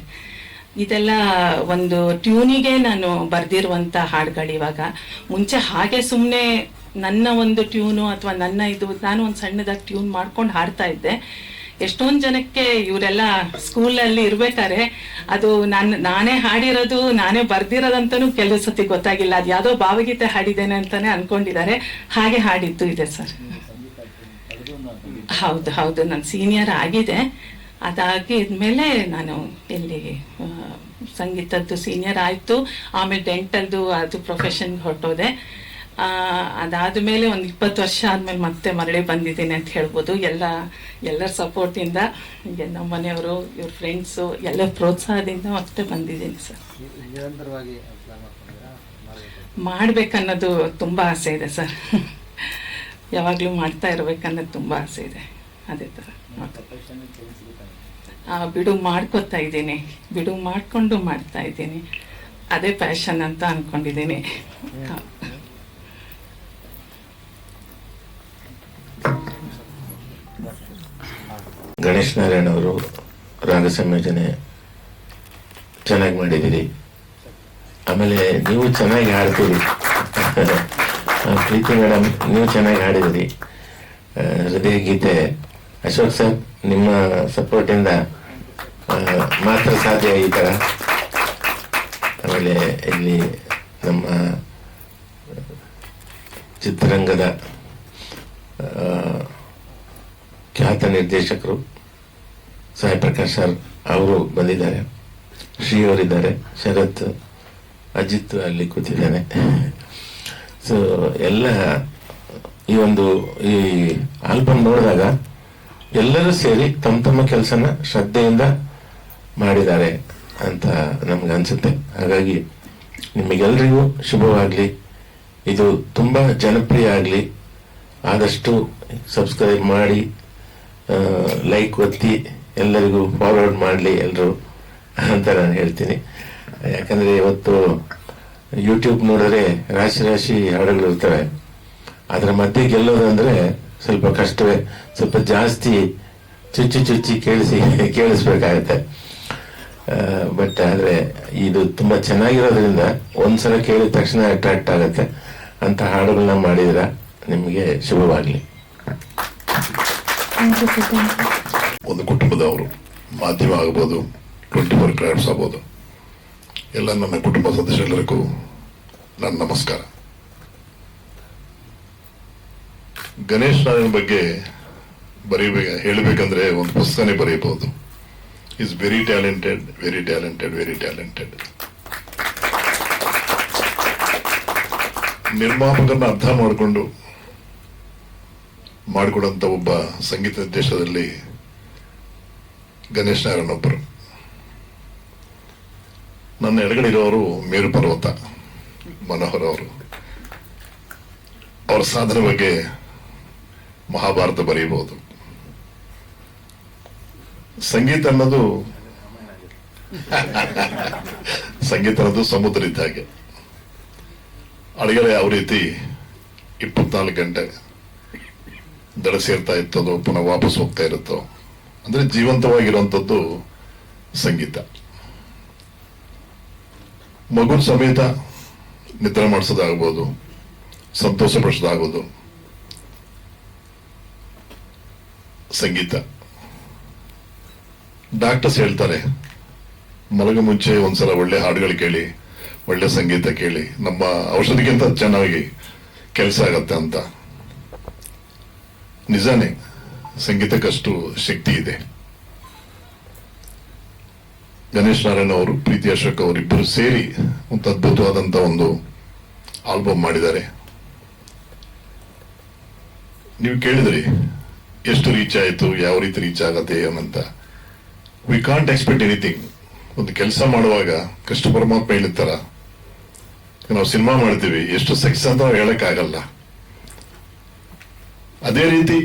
ಇದೆಲ್ಲ ಒಂದು ಟ್ಯೂನಿಗೆ ನಾನು ಬರ್ದಿರುವಂತ ಹಾಡುಗಳು. ಇವಾಗ ಮುಂಚೆ ಹಾಗೆ ಸುಮ್ಮನೆ ನನ್ನ ಒಂದು ಟ್ಯೂನು ಅಥವಾ ನಾನು ಒಂದು ಸಣ್ಣದಾಗಿ ಟ್ಯೂನ್ ಮಾಡ್ಕೊಂಡು ಹಾಡ್ತಾ ಇದ್ದೆ. ಎಷ್ಟೊಂದು ಜನಕ್ಕೆ ಇವರೆಲ್ಲ ಸ್ಕೂಲಲ್ಲಿ ಇರ್ಬೇಕಾದ್ರೆ ಅದು ನಾನೇ ಹಾಡಿರೋದು, ನಾನೇ ಬರ್ದಿರೋದಂತನೂ ಕೆಲವು ಸತಿ ಗೊತ್ತಾಗಿಲ್ಲ. ಅದು ಯಾವುದೋ ಭಾವಗೀತೆ ಹಾಡಿದ್ದೇನೆ ಅಂತಾನೆ ಅನ್ಕೊಂಡಿದ್ದಾರೆ. ಹಾಗೆ ಹಾಡಿದ್ದು ಇದೆ ಸರ್. ಹೌದು ನನ್ನ ಸೀನಿಯರ್ ಆಗಿದೆ. ಅದಾಗಿದ್ಮೇಲೆ ನಾನು ಇಲ್ಲಿ ಸಂಗೀತದ್ದು ಸೀನಿಯರ್ ಆಯಿತು. ಆಮೇಲೆ ಡೆಂಟಲ್ದು ಅದು ಪ್ರೊಫೆಷನ್ಗೆ ಹೊರಟೋದೆ. ಅದಾದಮೇಲೆ ಒಂದು 20 ವರ್ಷ ಆದಮೇಲೆ ಮತ್ತೆ ಮರಳಿ ಬಂದಿದ್ದೀನಿ ಅಂತ ಹೇಳ್ಬೋದು. ಎಲ್ಲರ ಸಪೋರ್ಟಿಂದ, ನಮ್ಮ ಮನೆಯವರು, ಇವ್ರ ಫ್ರೆಂಡ್ಸು ಎಲ್ಲ ಪ್ರೋತ್ಸಾಹದಿಂದ ಮತ್ತೆ ಬಂದಿದ್ದೀನಿ ಸರ್. ನಿರಂತರವಾಗಿ ಪ್ಲಾನ್ ಮಾಡ್ಕೊಂಡಿದ್ದೀರಾ ಮಾಡ್ಬೇಕನ್ನೋದು ತುಂಬ ಆಸೆ ಇದೆ ಸರ್. ಯಾವಾಗಲೂ ಮಾಡ್ತಾ ಇರ್ಬೇಕನ್ನೋದು ತುಂಬ ಆಸೆ ಇದೆ. ಅದೇ ಥರ ಬಿಡು ಮಾಡ್ಕೊತಾ ಇದ್ದೀನಿ, ಬಿಡು ಮಾಡಿಕೊಂಡು ಮಾಡ್ತಾ ಇದ್ದೀನಿ. ಅದೇ ಪ್ಯಾಷನ್ ಅಂತ ಅಂದ್ಕೊಂಡಿದ್ದೀನಿ. ಗಣೇಶ್ ನಾರಾಯಣ್ ಅವರು ರಾಗ ಸಂಯೋಜನೆ ಚೆನ್ನಾಗಿ ಮಾಡಿದ್ದೀರಿ. ಆಮೇಲೆ ನೀವು ಚೆನ್ನಾಗಿ ಹಾಡ್ತೀರಿ. ಪ್ರೀತಿ ಮೇಡಮ್, ನೀವು ಚೆನ್ನಾಗಿ ಹಾಡಿದಿರಿ. ಹೃದಯ ಗೀತೆ ಅಶೋಕ್ ಸರ್, ನಿಮ್ಮ ಸಪೋರ್ಟಿಂದ ಮಾತ್ರ ಸಾಧ್ಯ ಈ ಥರ. ಆಮೇಲೆ ಇಲ್ಲಿ ನಮ್ಮ ಚಿತ್ರರಂಗದ ಖ್ಯಾತ ನಿರ್ದೇಶಕರು ಸಾಯಿ ಪ್ರಕಾಶ್ ಸರ್ ಅವರು ಬಂದಿದ್ದಾರೆ, ಶ್ರೀ ಅವರಿದ್ದಾರೆ, ಶರತ್, ಅಜಿತ್ ಅಲ್ಲಿ ಕೂತಿದ್ದಾನೆ. ಸೊ ಎಲ್ಲ ಈ ಆಲ್ಬಮ್ ನೋಡಿದಾಗ ಎಲ್ಲರೂ ಸೇರಿ ತಮ್ಮ ಕೆಲಸನ ಶ್ರದ್ಧೆಯಿಂದ ಮಾಡಿದ್ದಾರೆ ಅಂತ ನಮ್ಗೆ ಅನ್ಸುತ್ತೆ. ಹಾಗಾಗಿ ನಿಮಗೆಲ್ರಿಗೂ ಶುಭವಾಗ್ಲಿ, ಇದು ತುಂಬಾ ಜನಪ್ರಿಯ ಆಗಲಿ, ಆದಷ್ಟು ಸಬ್ಸ್ಕ್ರೈಬ್ ಮಾಡಿ, ಲೈಕ್ ಒತ್ತಿ, ಎಲ್ಲರಿಗೂ ಫಾರ್ವರ್ಡ್ ಮಾಡಲಿ ಎಲ್ಲರೂ ಅಂತ ನಾನು ಹೇಳ್ತೀನಿ. ಯಾಕಂದ್ರೆ ಇವತ್ತು ಯೂಟ್ಯೂಬ್ ನೋಡಿದ್ರೆ ರಾಶಿ ಹಾಡುಗಳು ಇರ್ತವೆ, ಅದರ ಮಧ್ಯೆ ಗೆಲ್ಲೋದಂದ್ರೆ ಸ್ವಲ್ಪ ಕಷ್ಟವೇ. ಸ್ವಲ್ಪ ಜಾಸ್ತಿ ಚುಚ್ಚಿ ಕೇಳಿಸ್ಬೇಕಾಗತ್ತೆ. ಬಟ್ ಆದ್ರೆ ಇದು ತುಂಬಾ ಚೆನ್ನಾಗಿರೋದ್ರಿಂದ ಒಂದ್ಸಲ ಕೇಳಿದ ತಕ್ಷಣ ಅಟ್ರಾಕ್ಟ್ ಆಗುತ್ತೆ ಅಂತ ಹಾಡುಗಳನ್ನ ಮಾಡಿದ್ರ ನಿಮಗೆ ಶುಭವಾಗ್ಲಿ. ಒಂದು ಕುಟುಂಬದವರು, ಮಾಧ್ಯಮ ಆಗ್ಬೋದು, 24 ಕ್ರಾಫ್ಟ್ಸ್ ಆಗ್ಬೋದು, ಎಲ್ಲ ನನ್ನ ಕುಟುಂಬ ಸದಸ್ಯರೆಲ್ಲರಿಗೂ ನನ್ನ ನಮಸ್ಕಾರ. ಗಣೇಶ್ ನಾರಾಯಣ್ ಬಗ್ಗೆ ಹೇಳಬೇಕಂದ್ರೆ ಒಂದು ಪುಸ್ತಕನೇ ಬರೆಯಬಹುದು. Is very talented, very talented, very talented. ನಿರ್ಮಾಪಕರನ್ನ ಅರ್ಥ ಮಾಡಿಕೊಡಂತ ಒಬ್ಬ ಸಂಗೀತ ನಿರ್ದೇಶಕರಲ್ಲಿ ಗಣೇಶ್ ನಾರಾಯಣ್ ಒಬ್ಬರು. ನನ್ನ ಎಡಗಡೆ ಇರೋರು ಮೇರು ಪರ್ವತ ಮನೋಹರ್ ಅವರು. ಅವರ ಸಾಧನೆ ಬಗ್ಗೆ ಮಹಾಭಾರತ ಬರೆಯಬಹುದು. ಸಂಗೀತ ಅನ್ನೋದು ಸಮುದ್ರ ಇದ್ದ ಹಾಗೆ. ಅಡಿಗೆರೆ ಯಾವ ರೀತಿ 24 ಗಂಟೆ ದಡ ಸೇರ್ತಾ ಇತ್ತದೋ ಪುನಃ ವಾಪಸ್ ಹೋಗ್ತಾ ಇರುತ್ತೋ, ಅಂದ್ರೆ ಜೀವಂತವಾಗಿರುವಂತದ್ದು ಸಂಗೀತ. ಮಗುನ ಸಮೇತ ನಿದ್ರೆ ಮಾಡಿಸೋದಾಗ್ಬೋದು, ಸಂತೋಷ ಪಡಿಸೋದಾಗ್ಬೋದು, ಸಂಗೀತ. ಡಾಕ್ಟರ್ಸ್ ಹೇಳ್ತಾರೆ ಮಲಗ ಮುಂಚೆ ಒಂದ್ಸಲ ಒಳ್ಳೆ ಹಾಡುಗಳು ಕೇಳಿ, ಒಳ್ಳೆ ಸಂಗೀತ ಕೇಳಿ, ನಮ್ಮ ಔಷಧಿಗಿಂತ ಚೆನ್ನಾಗಿ ಕೆಲಸ ಆಗತ್ತೆ ಅಂತ. ನಿಜಾನೇ, ಸಂಗೀತಕ್ಕಷ್ಟು ಶಕ್ತಿ ಇದೆ. ಗಣೇಶ್ ನಾರಾಯಣ್ ಅವರು, ಪ್ರೀತಿ ಅಶೋಕ್ ಅವರಿಬ್ಬರು ಸೇರಿ ಒಂದು ಅದ್ಭುತವಾದಂತ ಒಂದು ಆಲ್ಬಮ್ ಮಾಡಿದ್ದಾರೆ. ನೀವು ಕೇಳಿದ್ರಿ ಎಷ್ಟು ರೀಚ್ ಆಯ್ತು, ಯಾವ ರೀತಿ ರೀಚ್ ಆಗತ್ತೆ ಏನಂತ. We can't expect anything. ಒಂದು ಕೆಲಸ ಮಾಡುವಾಗ ಕೃಷ್ಣ ಪರಮಾತ್ಮ ಹೇಳಿರ್ತಾರ, ನಾವು ಸಿನಿಮಾ ಮಾಡ್ತೀವಿ, ಎಷ್ಟು ಸಕ್ಸಸ್ ಅಂತ ನಾವು ಹೇಳಕ್ ಆಗಲ್ಲ. ಅದೇ ರೀತಿ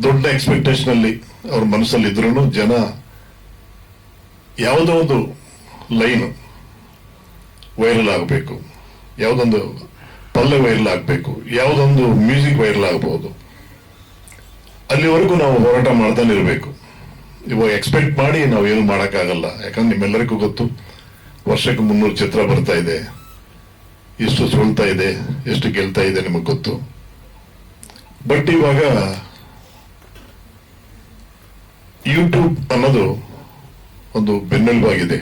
ದೊಡ್ಡ ಎಕ್ಸ್ಪೆಕ್ಟೇಷನ್ ಅಲ್ಲಿ ಅವ್ರ ಮನಸ್ಸಲ್ಲಿ ಇದ್ರೂ ಜನ ಯಾವುದೋ ಒಂದು ಲೈನ್ ವೈರಲ್ ಆಗಬೇಕು, ಯಾವುದೊಂದು ಪಲ್ಲೆ ವೈರಲ್ ಆಗಬೇಕು, ಯಾವುದೊಂದು ಮ್ಯೂಸಿಕ್ ವೈರಲ್ ಆಗಬಹುದು, ಅಲ್ಲಿವರೆಗೂ ನಾವು ಹೋರಾಟ ಮಾಡ್ತಾನೆ ಇರಬೇಕು. ಇವಾಗ ಎಕ್ಸ್ಪೆಕ್ಟ್ ಮಾಡಿ ನಾವು ಏನು ಮಾಡೋಕ್ಕಾಗಲ್ಲ. ಯಾಕಂದ್ರೆ ನಿಮ್ಮೆಲ್ಲರಿಗೂ ಗೊತ್ತು, ವರ್ಷಕ್ಕೆ 300 ಚಿತ್ರ ಬರ್ತಾ ಇದೆ, ಎಷ್ಟು ಸೋಲ್ತಾ ಇದೆ, ಎಷ್ಟು ಗೆಲ್ತಾ ಇದೆ ನಿಮಗೆ ಗೊತ್ತು. ಬಟ್ ಇವಾಗ ಯೂಟ್ಯೂಬ್ ಅನ್ನೋದು ಒಂದು ಬೆನ್ನೆಲುಬಾಗಿದೆ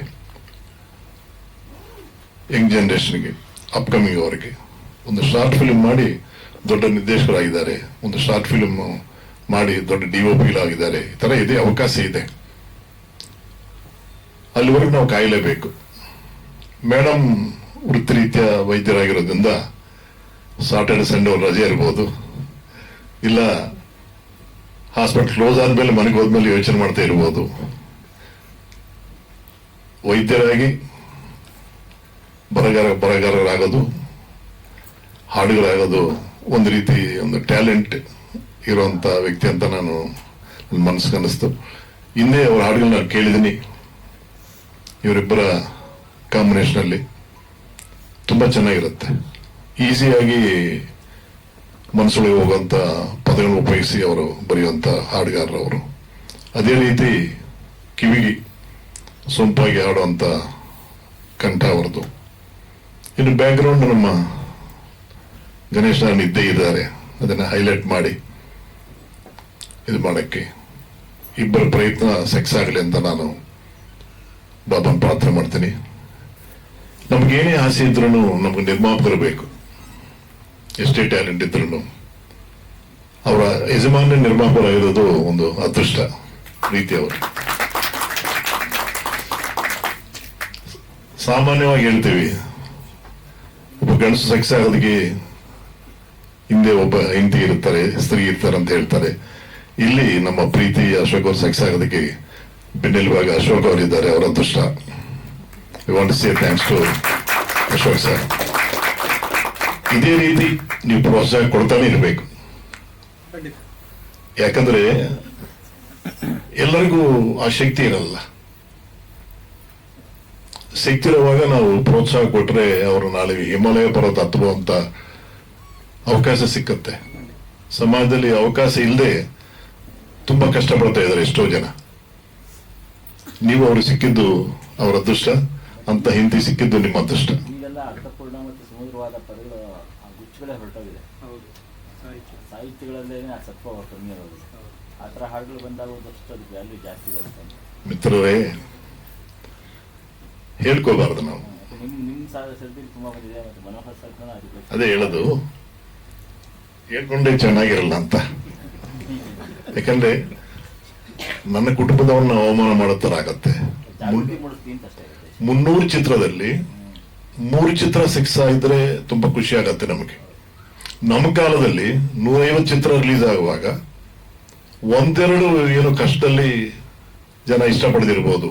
ಯಂಗ್ ಜನರೇಷನ್ಗೆ, ಅಪ್ಕಮಿಂಗ್ ಅವರಿಗೆ. ಒಂದು ಶಾರ್ಟ್ ಫಿಲ್ಮ್ ಮಾಡಿ ದೊಡ್ಡ ನಿರ್ದೇಶಕರಾಗಿದ್ದಾರೆ, ಒಂದು ಶಾರ್ಟ್ ಫಿಲ್ಮ್ ಮಾಡಿ ದೊಡ್ಡ DOP ಆಗಿದ್ದಾರೆ. ಈ ತರ ಇದೆ, ಅವಕಾಶ ಇದೆ. ಅಲ್ಲಿವರೆಗೂ ನಾವು ಕಾಯಲೇಬೇಕು. ಮೇಡಮ್ ವೃತ್ತಿ ರೀತಿಯ ವೈದ್ಯರಾಗಿರೋದ್ರಿಂದ ಸಾಟರ್ಡೆ ಸಂಡೇ ಅವ್ರು ರಜೆ ಇರ್ಬೋದು, ಇಲ್ಲ ಹಾಸ್ಪಿಟಲ್ ಕ್ಲೋಸ್ ಆದ್ಮೇಲೆ ಮನೆಗೆ ಹೋದ್ಮೇಲೆ ಯೋಚನೆ ಮಾಡ್ತಾ ಇರ್ಬೋದು. ವೈದ್ಯರಾಗಿ ಬರಗಾರರಾಗೋದು, ಹಾಡುಗಳಾಗೋದು ಒಂದು ರೀತಿ ಒಂದು ಟ್ಯಾಲೆಂಟ್ ಇರುವಂತ ವ್ಯಕ್ತಿ ಅಂತ ನನ್ನ ಮನಸ್ಸಿಗೆ ಅನ್ನಿಸ್ತು. ಹಿಂದೆ ಅವ್ರ ಹಾಡುಗಳನ್ನ ನಾನು ಕೇಳಿದ್ದೀನಿ. ಇವರಿಬ್ಬರ ಕಾಂಬಿನೇಷನ್ ಅಲ್ಲಿ ತುಂಬಾ ಚೆನ್ನಾಗಿರುತ್ತೆ. ಈಸಿಯಾಗಿ ಮನಸ್ಸೊಳಗೆ ಹೋಗುವಂತ ಪದಗಳನ್ನು ಉಪಯೋಗಿಸಿ ಅವರು ಬರೆಯುವಂತ ಹಾಡುಗಾರರು ಅವರು. ಅದೇ ರೀತಿ ಕಿವಿಗೆ ಸೊಂಪಾಗಿ ಹಾಡುವಂತ ಕಂಠ ಅವರದು. ಇನ್ನು ಬ್ಯಾಕ್ ಗ್ರೌಂಡ್ ನಮ್ಮ ಗಣೇಶ್ ನಾರಾಯಣ್ ಇದ್ದೇ ಇದ್ದಾರೆ. ಅದನ್ನ ಹೈಲೈಟ್ ಮಾಡಿ ಇದು ಮಾಡಕ್ಕೆ ಇಬ್ಬರ ಪ್ರಯತ್ನ ಸಕ್ಸಸ್ ಆಗಲಿ ಅಂತ ನಾನು ಬಾಬಾನ್ ಪ್ರಾರ್ಥನೆ ಮಾಡ್ತೀನಿ. ನಮ್ಗೇನೇ ಆಸೆ ಇದ್ರೂ ನಮ್ಗೆ ನಿರ್ಮಾಪಕರು ಬೇಕು. ಎಷ್ಟೇ ಟ್ಯಾಲೆಂಟ್ ಇದ್ರು ಅವರ ಯಜಮಾನ ನಿರ್ಮಾಪಕರಾಗಿರೋದು ಒಂದು ಅದೃಷ್ಟ ರೀತಿ. ಅವರು ಸಾಮಾನ್ಯವಾಗಿ ಹೇಳ್ತೀವಿ, ಒಬ್ಬ ಗಂಡಸು ಸಕ್ಸಸ್ ಆಗೋದಕ್ಕೆ ಹಿಂದೆ ಒಬ್ಬ ಹೆಂಡತಿ ಇರ್ತಾರೆ, ಸ್ತ್ರೀ ಇರ್ತಾರೆ ಅಂತ ಹೇಳ್ತಾರೆ. ಇಲ್ಲಿ ನಮ್ಮ ಪ್ರೀತಿ ಅಶೋಕ್ ಅವರು ಸಕ್ಸಸ್ ಆಗೋದಕ್ಕೆ ಬೆನ್ನೆಲುಬಾಗಿ ಅಶೋಕ್ ಅವರಿದ್ದಾರೆ. ಅವರ ಅದೃಷ್ಟ. We want to say thanks to Ashok sir. ಇದೇ ರೀತಿ ನೀವು ಪ್ರೋತ್ಸಾಹ ಕೊಡ್ತಾನೆ ಇರಬೇಕು. ಯಾಕಂದ್ರೆ ಎಲ್ಲರಿಗೂ ಆ ಶಕ್ತಿ ಇರಲ್ಲ. ಶಕ್ತಿ ಇರುವಾಗ ನಾವು ಪ್ರೋತ್ಸಾಹ ಕೊಟ್ರೆ ಅವರು ನಾಳೆ ಹಿಮಾಲಯ ಪರ್ವತ ಹತ್ತುವಂತ ಅವಕಾಶ ಸಿಕ್ಕತ್ತೆ. ಸಮಾಜದಲ್ಲಿ ಅವಕಾಶ ಇಲ್ಲದೆ ತುಂಬಾ ಕಷ್ಟಪಡ್ತಾ ಇದ್ದಾರೆ ಎಷ್ಟೋ ಜನ. ನೀವು ಅವ್ರಿಗೆ ಸಿಕ್ಕಿದ್ದು ಅವರ ಅದೃಷ್ಟ ಅಂತ, ಹಿಂದಿ ಸಿಕ್ಕಿದ್ದು ನಿಮ್ಮ ಅದೃಷ್ಟ. ಈಗೆಲ್ಲ ಅರ್ಥಪೂರ್ಣ ಮತ್ತು ಸುಮಧುರವಾದ ಪದಗಳು ಆ ಗುಚ್ಚಗಳೇ ಹೊರಟೋಗಿದೆ. ಸಾಹಿತ್ಯಗಳಲ್ಲೇ ಆ ಸತ್ವ ಕಮ್ಮಿ ಆಗೋದು. ಆ ಥರ ಹಾಡುಗಳು ಬಂದಾಗ ಒಂದಷ್ಟು ಅದು ವ್ಯಾಲ್ಯೂ ಜಾಸ್ತಿ ಬರುತ್ತೆ. ಮಿತ್ರರೇ, ಹೇಳ್ಕೋಬಾರ್ದು ನಾವು. ನಿಮ್ಮ ಸರದಿಲಿ ತುಂಬಾ ಬಂದಿದೆ. ಮತ್ತು ಮನೋಹರ್ ಸರ್ ಅದಕ್ಕೆ ಅದೇ ಹೇಳೋದು, ಹೇಳ್ಕೊಂಡೇ ಚೆನ್ನಾಗಿರಲ್ಲ ಅಂತ. ಯಾಕಂದ್ರೆ ನನ್ನ ಕುಟುಂಬದವನ್ನ ಅವಮಾನ ಮಾಡೋ ತರ ಆಗತ್ತೆ. ಜಾಗೃತಿ ಮೂಡಿಸ್ತೀನಿ ಅಂತ ಅಷ್ಟೇ ಇರುತ್ತೆ. 300 ಚಿತ್ರದಲ್ಲಿ 3 ಚಿತ್ರ ಸಕ್ಸಸ್ ಆಗಿದ್ರೆ ತುಂಬಾ ಖುಷಿ ಆಗತ್ತೆ ನಮಗೆ. ನಮ್ಮ ಕಾಲದಲ್ಲಿ 150 ಚಿತ್ರ ರಿಲೀಸ್ ಆಗುವಾಗ ಒಂದೆರಡು ಏನು ಕಷ್ಟದಲ್ಲಿ ಜನ ಇಷ್ಟಪಡದಿರ್ಬೋದು.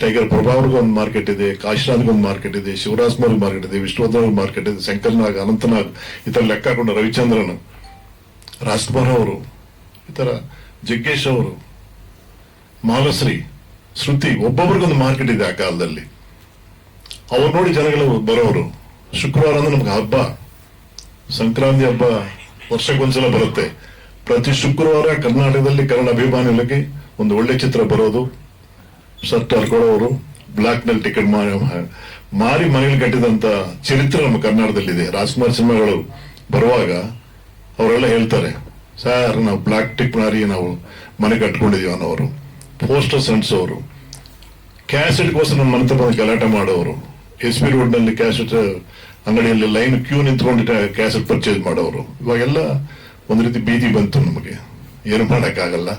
ಟೈಗರ್ ಪ್ರಭಾವ್ರಿಗೂ ಒಂದು ಮಾರ್ಕೆಟ್ ಇದೆ, ಕಾಶಿನಾಥ್ಗೆ ಒಂದು ಮಾರ್ಕೆಟ್ ಇದೆ, ಶಿವರಾಜ್ಮರ್ಗೆ ಮಾರ್ಕೆಟ್ ಇದೆ, ವಿಷ್ಣುವರ್ಧನ್ ಮಾರ್ಕೆಟ್ ಇದೆ, ಶಂಕರ್ನಾಗ್, ಅನಂತನಾಗ್, ಈ ತರ ಲೆಕ್ಕ ಹಾಕೊಂಡು ರವಿಚಂದ್ರನ್, ರಾಜ್ಕುಮಾರ್ ಅವರು, ಈ ತರ ಜಗ್ಗೇಶ್ ಅವರು, ಮಾಲಶ್ರೀ, ಶ್ರುತಿ, ಒಬ್ಬೊಬ್ರಿಗೊಂದು ಮಾರ್ಕೆಟ್ ಇದೆ ಆ ಕಾಲದಲ್ಲಿ. ಅವ್ರು ನೋಡಿ ಜನಗಳು ಬರೋರು. ಶುಕ್ರವಾರ ಅಂದ್ರೆ ನಮ್ಗೆ ಹಬ್ಬ, ಸಂಕ್ರಾಂತಿ ಹಬ್ಬ ವರ್ಷಕ್ಕೊಂದ್ಸಲ ಬರುತ್ತೆ. ಪ್ರತಿ ಶುಕ್ರವಾರ ಕರ್ನಾಟಕದಲ್ಲಿ ಕನ್ನಡ ಅಭಿಮಾನಿಗಳಿಗೆ ಒಂದು ಒಳ್ಳೆ ಚಿತ್ರ ಬರೋದು. ಶರ್ಟ್ ಹರ್ಕೊಳ್ಳೋರು, ಬ್ಲಾಕ್ ನಲ್ಲಿ ಟಿಕೆಟ್ ಮಾರಿ ಮನೆಯಲ್ಲಿ ಕಟ್ಟಿದಂತ ಚರಿತ್ರೆ ನಮ್ಮ ಕರ್ನಾಟಕದಲ್ಲಿದೆ. ರಾಜ್ಕುಮಾರ್ ಸಿನಿಮಾಗಳು ಬರುವಾಗ ಅವರೆಲ್ಲ ಹೇಳ್ತಾರೆ, ಸರ್ ನಾವು ಬ್ಲಾಕ್ ಟಿಕ್ ಮಾರಿ ನಾವು ಮನೆ ಕಟ್ಕೊಂಡಿದೀವಿ ಅನ್ನೋರು. ಪೋಸ್ಟರ್ಸ್ ಅಂಟಿಸೋರು, ಕ್ಯಾಸೆಟ್ಗೋಸ್ಕರ ನಮ್ಮ ಮನೆ ಬಂದು ಗಲಾಟೆ ಮಾಡೋರು, SP ರೋಡ್ ನಲ್ಲಿ ಕ್ಯಾಸೆಟ್ ಅಂಗಡಿಯಲ್ಲಿ ಲೈನ್ ಕ್ಯೂ ನಿಂತ್ಕೊಂಡಿಟ್ಟ ಕ್ಯಾಸೆಟ್ ಪರ್ಚೇಸ್ ಮಾಡೋರು. ಇವಾಗೆಲ್ಲ ಒಂದ್ ರೀತಿ ಬೀದಿ ಬಂತು. ನಮಗೆ ಏನು ಮಾಡಕ್ಕಾಗಲ್ಲ,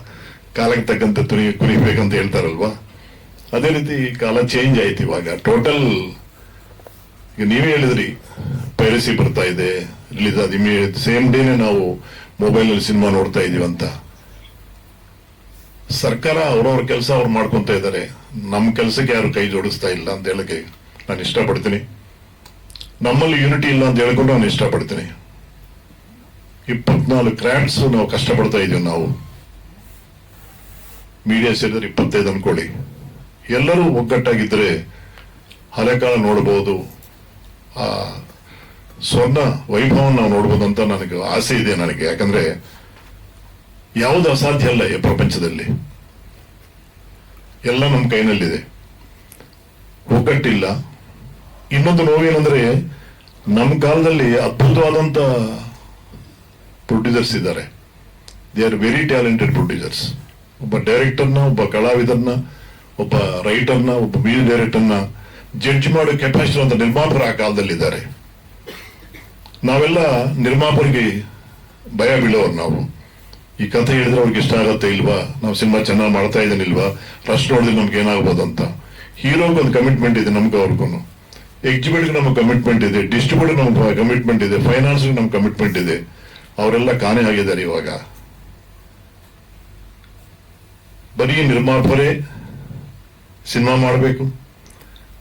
ಕಾಲಕ್ಕೆ ತಕ್ಕಂತೆ ಕುರಿಬೇಕಂತ ಹೇಳ್ತಾರಲ್ವಾ, ಅದೇ ರೀತಿ ಕಾಲ ಚೇಂಜ್ ಆಯ್ತು. ಇವಾಗ ಟೋಟಲ್ ಈಗ ನೀವೇ ಹೇಳಿದ್ರಿ, ಪೈರಸಿ ಬರ್ತಾ ಇದೆ, ರಿಲೀಸ್ ಆದ ಸೇಮ್ ಡೇನೆ ನಾವು ಮೊಬೈಲ್ ಅಲ್ಲಿ ಸಿನಿಮಾ ನೋಡ್ತಾ ಇದೀವಿ ಅಂತ. ಸರ್ಕಾರ ಅವ್ರವ್ರ ಕೆಲಸ ಅವ್ರು ಮಾಡ್ಕೊಂತ ಇದ್ದಾರೆ. ನಮ್ಮ ಕೆಲಸಕ್ಕೆ ಯಾರು ಕೈ ಜೋಡಿಸ್ತಾ ಇಲ್ಲ ಅಂತ ಹೇಳಕ್ಕೆ ನಾನು ಇಷ್ಟಪಡ್ತೀನಿ. ನಮ್ಮಲ್ಲಿ ಯೂನಿಟಿ ಇಲ್ಲ ಅಂತ ಹೇಳ್ಕೊಂಡು ನಾನು ಇಷ್ಟಪಡ್ತೀನಿ. 24 ಕ್ರಾಫ್ಟ್ಸ್ ನಾವು ಕಷ್ಟಪಡ್ತಾ ಇದೀವಿ. ನಾವು ಮೀಡಿಯಾ ಸೇರಿದ್ರೆ 25 ಅನ್ಕೊಳ್ಳಿ. ಎಲ್ಲರೂ ಒಗ್ಗಟ್ಟಾಗಿದ್ರೆ ಹಳೆ ಕಾಲ ನೋಡಬಹುದು, ಆ ಸ್ವರ್ಣ ವೈಭವ ನಾವು ನೋಡ್ಬೋದು ಅಂತ ನನಗೆ ಆಸೆ ಇದೆ ನನಗೆ. ಯಾಕಂದ್ರೆ ಯಾವುದು ಅಸಾಧ್ಯ ಅಲ್ಲ ಈ ಪ್ರಪಂಚದಲ್ಲಿ, ಎಲ್ಲ ನಮ್ಮ ಕೈನಲ್ಲಿದೆ. ಒಗ್ಗಟ್ಟಿಲ್ಲ. ಇನ್ನೊಂದು ನೋವೇನಂದ್ರೆ ನಮ್ಮ ಕಾಲದಲ್ಲಿ ಅದ್ಭುತವಾದಂತ ಪ್ರೊಡ್ಯೂಸರ್ಸ್ ಇದ್ದಾರೆ. They are very talented producers. ಒಬ್ಬ ಡೈರೆಕ್ಟರ್ನ, ಒಬ್ಬ ಕಲಾವಿದರನ್ನ, ಒಬ್ಬ ರೈಟರ್ನ, ಒಬ್ಬ ಮ್ಯೂಸಿಕ್ ಡೈರೆಕ್ಟರ್ನ ಜಡ್ಜ್ ಮಾಡೋ ಕೆಪಾಸಿಟಿ ಅಂತ ನಿರ್ಮಾಪಕರು ಆ ಕಾಲದಲ್ಲಿದ್ದಾರೆ. ನಾವೆಲ್ಲ ನಿರ್ಮಾಪಕರಿಗೆ ಭಯ ಬೀಳೋರು. ನಾವು ಈ ಕಥೆ ಹೇಳಿದ್ರೆ ಅವ್ರಿಗೆ ಇಷ್ಟ ಆಗತ್ತೆ ಇಲ್ವಾ, ನಾವು ಸಿನಿಮಾ ಚೆನ್ನಾಗಿ ಮಾಡ್ತಾ ಇದ್ದೇನಿಲ್ವಾ, ರಶ್ ನೋಡಿದ್ರೆ ನಮ್ಗೆ ಏನಾಗ್ಬೋದು ಅಂತ. ಹೀರೋಗೆ ಒಂದು ಕಮಿಟ್ಮೆಂಟ್ ಇದೆ ನಮ್ಗೆ ಅವ್ರಿಗೂ. ಎಕ್ಸಿಬಿಟ್ಗೆ ನಮಗೆ ಕಮಿಟ್ಮೆಂಟ್ ಇದೆ, ಡಿಸ್ಟ್ರಿಬ್ಯೂಟರ್ ನಮ್ಗೆ ಕಮಿಟ್ಮೆಂಟ್ ಇದೆ, ಫೈನಾನ್ಸ್ಗೆ ನಮ್ಗೆ ಕಮಿಟ್ಮೆಂಟ್ ಇದೆ. ಅವರೆಲ್ಲ ಕಾಣೆ ಆಗಿದ್ದಾರೆ. ಇವಾಗ ಬರೀ ನಿರ್ಮಾಪಕರೇ ಸಿನಿಮಾ ಮಾಡಬೇಕು,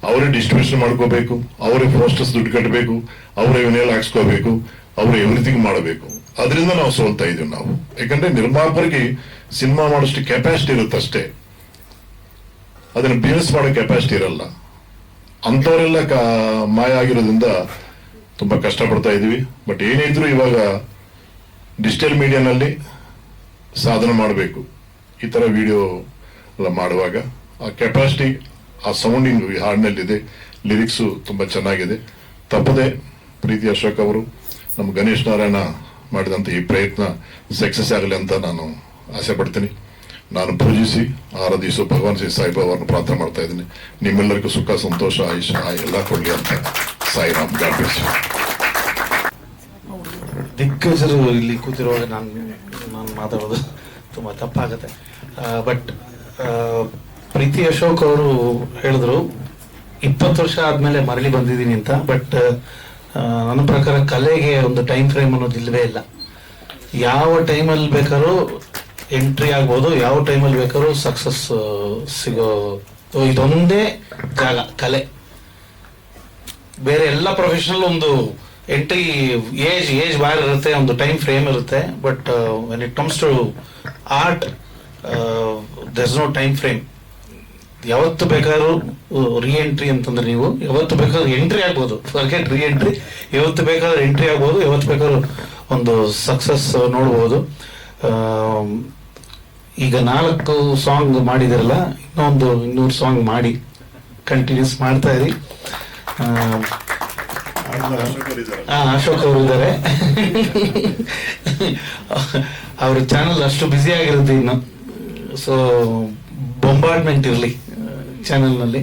ಅವರೇ ಡಿಸ್ಟ್ರಿಬ್ಯೂಷನ್ ಮಾಡ್ಕೋಬೇಕು, ಅವರೇ ಪೋಸ್ಟರ್ಸ್ ದುಡ್ಡು ಕಟ್ಟಬೇಕು, ಅವರೇ ವಿನೇಲ್ ಹಾಕ್ಸ್ಕೋಬೇಕು, ಅವರೇ ಎವ್ರಿಥಿಂಗ್ ಮಾಡಬೇಕು. ಅದರಿಂದ ನಾವು ಸೋಲ್ತಾ ಇದೀವಿ ನಾವು. ಯಾಕಂದ್ರೆ ನಿರ್ಮಾಪಕರಿಗೆ ಸಿನಿಮಾ ಮಾಡೋಷ್ಟು ಕೆಪಾಸಿಟಿ ಇರುತ್ತೆ ಅಷ್ಟೇ, ಅದನ್ನ ಬಿಸಿನೆಸ್ ಮಾಡೋ ಕೆಪಾಸಿಟಿ ಇರಲ್ಲ. ಅಂಥವರೆಲ್ಲ ಮಾಯ ಆಗಿರೋದ್ರಿಂದ ತುಂಬಾ ಕಷ್ಟಪಡ್ತಾ ಇದೀವಿ. ಬಟ್ ಏನಿದ್ರು ಇವಾಗ ಡಿಜಿಟಲ್ ಮೀಡಿಯಾನಲ್ಲಿ ಸಾಧನೆ ಮಾಡಬೇಕು. ಈ ತರ ವಿಡಿಯೋ ಎಲ್ಲ ಮಾಡುವಾಗ ಆ ಕೆಪಾಸಿಟಿ, ಆ ಸೌಂಡಿಂಗ್ ಹಾಡಿನಲ್ಲಿದೆ, ಲಿರಿಕ್ಸು ತುಂಬಾ ಚೆನ್ನಾಗಿದೆ. ತಪ್ಪದೆ ಪ್ರೀತಿ ಅಶೋಕ್ ಅವರು, ನಮ್ಮ ಗಣೇಶ್ ನಾರಾಯಣ ಮಾಡಿದಂತ ಈ ಪ್ರಯತ್ನ ಸಕ್ಸಸ್ ಆಗಲಿ ಅಂತ ನಾನು ಆಸೆ ಪಡ್ತೀನಿ. ನಾನು ಪೂಜಿಸಿ ಆರಾಧಿಸು ಭಗವಾನ್ ಶ್ರೀ ಸಾಯಿಬಾಬಾ ಅವರನ್ನು ಪ್ರಾರ್ಥನೆ ಮಾಡ್ತಾ ಇದ್ದೀನಿ. ನಿಮ್ಮೆಲ್ಲರಿಗೂ ಸುಖ, ಸಂತೋಷ, ಆಯುಷ ಎಲ್ಲ ಕೊಡ್ಲಿ ಅಂತ ಸಾಯಿರಾಮ್ ಗಾಡ್ ಬ್ಲೆಸ್ ಯು. ದಿಗ್ಗಜರು ಇಲ್ಲಿ ಕೂತಿರುವಾಗ ನಾನು ಮಾತಾಡೋದು ತುಂಬ ತಪ್ಪಾಗುತ್ತೆ. ಬಟ್ ಪ್ರೀತಿ ಅಶೋಕ್ ಅವರು ಹೇಳಿದ್ರು 20 ವರ್ಷ ಆದ್ಮೇಲೆ ಮರಳಿ ಬಂದಿದ್ದೀನಿ ಅಂತ. ಬಟ್ ನನ್ನ ಪ್ರಕಾರ ಕಲೆಗೆ ಒಂದು ಟೈಮ್ ಫ್ರೇಮ್ ಅನ್ನೋದು ಇಲ್ಲವೇ ಇಲ್ಲ. ಯಾವ ಟೈಮಲ್ಲಿ ಬೇಕಾದ್ರೂ ಎಂಟ್ರಿ ಆಗ್ಬೋದು, ಯಾವ ಟೈಮಲ್ಲಿ ಬೇಕಾದ್ರೂ ಸಕ್ಸಸ್ ಸಿಗೋ ಇದೊಂದೇ ಜಾಗ ಕಲೆ. ಬೇರೆ ಎಲ್ಲ ಪ್ರೊಫೆಷನಲ್ ಒಂದು ಎಂಟ್ರಿ ಏಜ್ ಬಾರ್ ಇರುತ್ತೆ, ಒಂದು ಟೈಮ್ ಫ್ರೇಮ್ ಇರುತ್ತೆ. But when it comes to art there is no time frame. ಯಾವತ್ತು ಬೇಕಾದ್ರೂ ರೀ ಎಂಟ್ರಿ ಅಂತಂದ್ರೆ ನೀವು ಯಾವತ್ತು ಬೇಕಾದ್ರೂ ಎಂಟ್ರಿ ಆಗ್ಬೋದು, ಫರ್ಗೆಟ್ ರೀ ಎಂಟ್ರಿ. ಯಾವತ್ತು ಬೇಕಾದ್ರೂ ಎಂಟ್ರಿ ಆಗ್ಬೋದು, ಯಾವತ್ತು ಬೇಕಾದ್ರೂ ಒಂದು ಸಕ್ಸಸ್ ನೋಡ್ಬೋದು. ಈಗ 4 ಸಾಂಗ್ ಮಾಡಿದಿರಲ್ಲ, ಇನ್ನೊಂದು 200 ಸಾಂಗ್ ಮಾಡಿ ಕಂಟಿನ್ಯೂಸ್ ಮಾಡ್ತಾ ಇರಿ. ಅಶೋಕ್ ಅವರು ಇದ್ದಾರೆ. ಅವ್ರ ಚಾನಲ್ ಅಷ್ಟು ಬ್ಯುಸಿ ಆಗಿರುತ್ತೆ ಇನ್ನು. ಸೊ ಬೊಂಬಾರ್ಡ್ಮೆಂಟ್ ಇರಲಿ ಚಾನಲ್ನಲ್ಲಿ.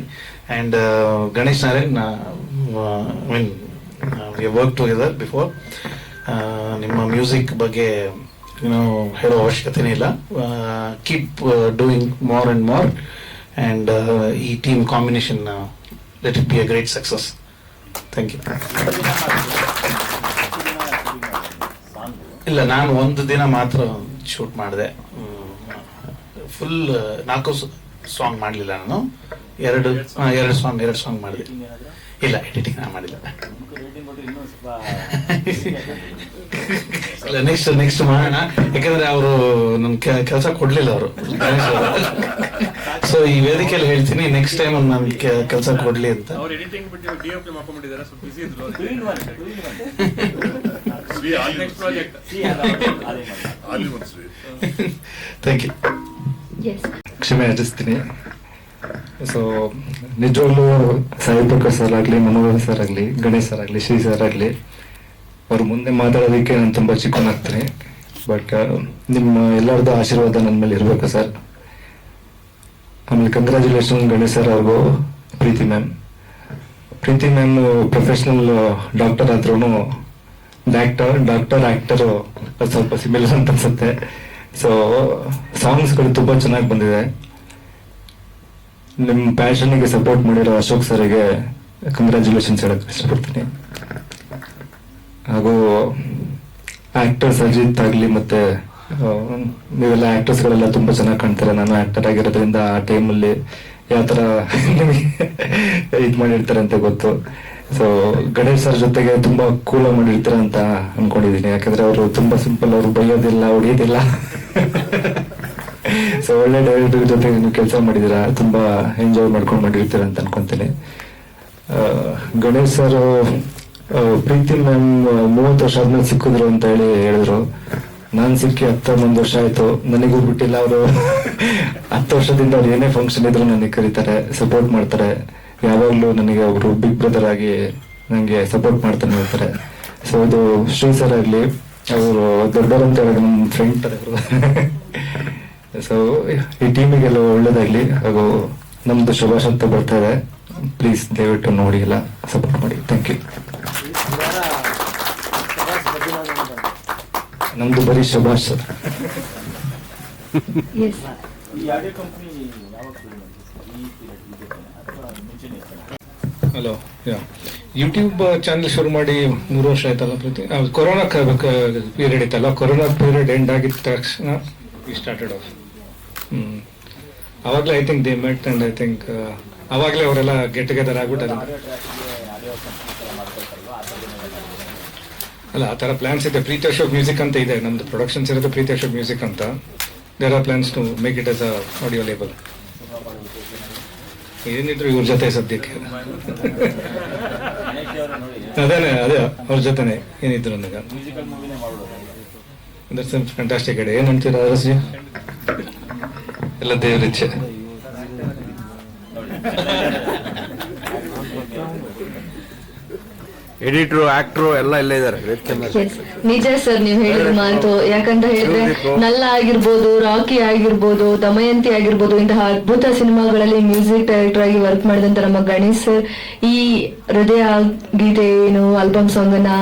And Ganesh Narayan, mean we work together before. ನಿಮ್ಮ ಮ್ಯೂಸಿಕ್ ಬಗ್ಗೆ ಏನೋ ಹೇಳೋ ಅವಶ್ಯಕತೆನೇ ಇಲ್ಲ. Keep doing more and more. And ಈ team combination let it be a great success. Thank you. ಇಲ್ಲ, ನಾನು ಒಂದು ದಿನ ಮಾತ್ರ ಶೂಟ್ ಮಾಡಿದೆ. ಫುಲ್ 4 ಸಾಂಗ್ ಮಾಡಲಿಲ್ಲ ನಾನು. 2 ಸಾಂಗ್ ಮಾಡಿದೆ. ಇಲ್ಲ, ಎಡಿಟಿಂಗ್ ನಾನು ಮಾಡಿಲ್ಲ. ಇಲ್ಲ, ನೆಕ್ಸ್ಟ್ ಮಾಡೋಣ. ಯಾಕಂದ್ರೆ ಅವರು ನನ್ ಕೆಲಸ ಕೊಡ್ಲಿಲ್ಲ ಅವರು. ಸೊ ಈ ವೇದಿಕೆಯಲ್ಲಿ ಹೇಳ್ತೀನಿ, ನೆಕ್ಸ್ಟ್ ಟೈಮ್ ನನ್ ಕೆಲಸ ಕೊಡ್ಲಿ ಅಂತ. Thank you. ಕ್ಷಮೆ ಯಾಚಿಸ್ತೀನಿ. ಸೊ ನಿಜವಾಗ್ಲೂ ಸಾಯಿ ಪ್ರಕಾಶ್ ಸರ್ ಆಗಲಿ, ಮನೋಹರ್ ಸರ್ ಆಗಲಿ, ಗಣೇಶ್ ಸರ್ ಆಗಲಿ, ಶ್ರೀ ಸರ್ ಆಗಲಿ, ಅವ್ರ ಮುಂದೆ ಮಾತಾಡೋದಕ್ಕೆ ನಾನು ತುಂಬ ಚಿಕ್ಕವನಾಗ್ತೀನಿ. ಬಟ್ ನಿಮ್ಮ ಎಲ್ಲರದ್ದು ಆಶೀರ್ವಾದ ನನ್ನ ಮೇಲೆ ಇರಬೇಕು ಸರ್. ಆಮೇಲೆ ಕಂಗ್ರ್ಯಾಚುಲೇಷನ್ ಗಣೇಶ್ ಸರ್ ಅವ್ರಿಗೂ, ಪ್ರೀತಿ ಮ್ಯಾಮ್. ಪ್ರೀತಿ ಮ್ಯಾಮ್ ಪ್ರೊಫೆಷನಲ್ ಡಾಕ್ಟರ್ ಆದ್ರೂ ಡಾಕ್ಟರ್ ಆಕ್ಟರು ಸ್ವಲ್ಪ ಸಿಮಿಲರ್ ಅಂತ ಅನ್ಸುತ್ತೆ. ಸೊ ಸಾಂಗ್ಸ್ಗಳು ತುಂಬ ಚೆನ್ನಾಗಿ ಬಂದಿದೆ. ನಿಮ್ಮ ಪ್ಯಾಷನ್ಗೆ ಸಪೋರ್ಟ್ ಮಾಡಿರೋ ಅಶೋಕ್ ಸರ್ಗೆ ಕಂಗ್ರ್ಯಾಚುಲೇಷನ್ಸ್ ಹೇಳಕ್ ಇಷ್ಟಪಡ್ತೀನಿ. ಹಾಗೂ ಆಕ್ಟರ್ಸ್ ಅಜಿತ್ ಆಗಲಿ, ಮತ್ತೆ ನೀವೆಲ್ಲ ಆಕ್ಟರ್ಸ್ಗಳೆಲ್ಲ ತುಂಬ ಚೆನ್ನಾಗಿ ಕಾಣ್ತಾರೆ. ನಾನು ಆಕ್ಟರ್ ಆಗಿರೋದ್ರಿಂದ ಆ ಟೈಮಲ್ಲಿ ಯಾವ ಥರ ನಿಮಗೆ ಇದು ಮಾಡಿರ್ತಾರೆ ಅಂತ ಗೊತ್ತು. ಸೊ ಗಣೇಶ್ ಸರ್ ಜೊತೆಗೆ ತುಂಬಾ ಕೂಲ ಮಾಡಿರ್ತಾರೆ ಅಂತ ಅನ್ಕೊಂಡಿದ್ದೀನಿ. ಯಾಕಂದ್ರೆ ಅವರು ತುಂಬಾ ಸಿಂಪಲ್, ಅವರು ಬೈಯೋದಿಲ್ಲ, ಹೊಡಿಯೋದಿಲ್ಲ. ಸೊ ಒಳ್ಳೆ ಡೈರೆಕ್ಟರ್ ಜೊತೆ ನೀವು ಕೆಲಸ ಮಾಡಿದೀರಾ, ತುಂಬಾ ಎಂಜಾಯ್ ಮಾಡ್ಕೊಂಡು ಮಾಡಿರ್ತೀರ ಅಂತ ಅನ್ಕೊಂತೀನಿ. ಗಣೇಶ್ ಸರ್ ಪ್ರೀತಿ ಮ್ಯಾಮ್ 30 ವರ್ಷ ಆದ್ಮೇಲೆ ಸಿಕ್ಕಿದ್ರು ಅಂತ ಹೇಳಿದ್ರು. ನಾನ್ ಸಿಕ್ಕಿ 11 ವರ್ಷ ಆಯ್ತು, ನನಗೂ ಬಿಟ್ಟಿಲ್ಲ. ಅವರು 10 ವರ್ಷದಿಂದ ಅವ್ರು ಏನೇ ಫಂಕ್ಷನ್ ಇದ್ರು ನನಗೆ ಕರೀತಾರೆ, ಸಪೋರ್ಟ್ ಮಾಡ್ತಾರೆ. ಯಾವಾಗ್ಲೂ ನನಗೆ ಅವರು ಬಿಗ್ ಬ್ರದರ್ ಆಗಿ ನನಗೆ ಸಪೋರ್ಟ್ ಮಾಡ್ತಾನೆ ಇರ್ತಾರೆ. ಸೊ ಇದು ಶ್ರೀ ಸರ್ ಆಗ್ಲಿ, ಅವರು ದೊಡ್ಡವರು ಅಂತ ಹೇಳೋದು ನಮ್ಮ ಫ್ರೆಂಡ್ ತರ ಅವರು. ಸೊ ಈ ಟೀಮಿಗೆಲ್ಲ ಒಳ್ಳೇದಾಗ್ಲಿ. ಹಾಗೂ ನಮ್ದು ಶುಭಾಶ್ ಅಂತ ಬರ್ತಾ ಇದೆ, ಪ್ಲೀಸ್ ದಯವಿಟ್ಟು ನೋಡಿ ಎಲ್ಲ ಸಪೋರ್ಟ್ ಮಾಡಿ. Thank you. ನಮ್ದು ಬರೀ ಶುಭಾಶ್ ಸರ್. ಈ ಆಡಿಯೋ ಕಂಪನಿ ಯಾವಾಗ ಶುರು ಮಾಡಿದ್ರು? ಈ ಪೀರಿಯಡ್ ಅಥವಾ ಮುಂಚೆನೇ ಇರ್ತದೆ? ಹಲೋ ಯಾ ಯೂಟ್ಯೂಬ್ ಚಾನಲ್ ಶುರು ಮಾಡಿ 3 ವರ್ಷ ಆಯ್ತಲ್ಲ ಪ್ರೀತಿ. ಕೊರೋನಾ ಪೀರಿಯಡ್ ಇತ್ತಲ್ಲ, ಕೊರೋನಾ ಪೀರಿಯಡ್ ಎಂಡ್ ಆಗಿದ ತಕ್ಷಣ ವಿ ಸ್ಟಾರ್ಟೆಡ್ ಆಫ್. ಅವಾಗಲೇ I think they met and I think ಅವಾಗಲೇ ಅವರೆಲ್ಲ ಗೆಟ್ ಟುಗೆದರ್ ಆಗ್ಬಿಟ್ಟಾರೆ. ಅಲ್ಲ, ಆ ಥರ ಪ್ಲಾನ್ಸ್ ಇದೆ. ಪ್ರೀತಿ ಅಶೋಕ್ ಮ್ಯೂಸಿಕ್ ಅಂತ ಇದೆ, ನಮ್ದು ಪ್ರೊಡಕ್ಷನ್ಸ್ ಇರೋದು ಪ್ರೀತಿ ಅಶೋಕ್ ಮ್ಯೂಸಿಕ್ ಅಂತ. There are plans to make it as a audio label. ಏನಿದ್ರು ಇವ್ರ ಜೊತೆ ಸದ್ಯಕ್ಕೆ ಅದೇ ಅವ್ರ ಜೊತೆನೆ ಏನಿದ್ರು ನನಗೆ ದಟ್ಸ್ ಫ್ಯಾಂಟಾಸ್ಟಿಕ್ ಐಡಿಯಾ. ಏನ್ ಅಂತೀರಾ ರಸ್ಜಿ? ಎಲ್ಲ ದೇವ್ರ ಇಚ್ಛೆ. ಎಡಿಟ್ರು, ಆಕ್ಟ್ರು ಎಲ್ಲ ಇಲ್ಲೇ ಇದ್ದಾರೆ. ನಿಜ ಸರ್, ನೀವು ಹೇಳಿದ ಮಾತು. ಯಾಕಂತ ಹೇಳಿದ್ರೆ ನಲ್ಲ ಆಗಿರ್ಬೋದು, ರಾಕಿ ಆಗಿರ್ಬೋದು, ದಮಯಂತಿ ಆಗಿರ್ಬೋದು, ಇಂತಹ ಅದ್ಭುತ ಸಿನಿಮಾಗಳಲ್ಲಿ ಮ್ಯೂಸಿಕ್ ಡೈರೆಕ್ಟರ್ ಆಗಿ ವರ್ಕ್ ಮಾಡಿದಂತ ನಮ್ಮ ಗಣೇಶ್ ಸರ್ ಈ ಹೃದಯ ಗೀತೆ ಏನು ಆಲ್ಬಮ್ ಸಾಂಗ್ ಅನ್ನ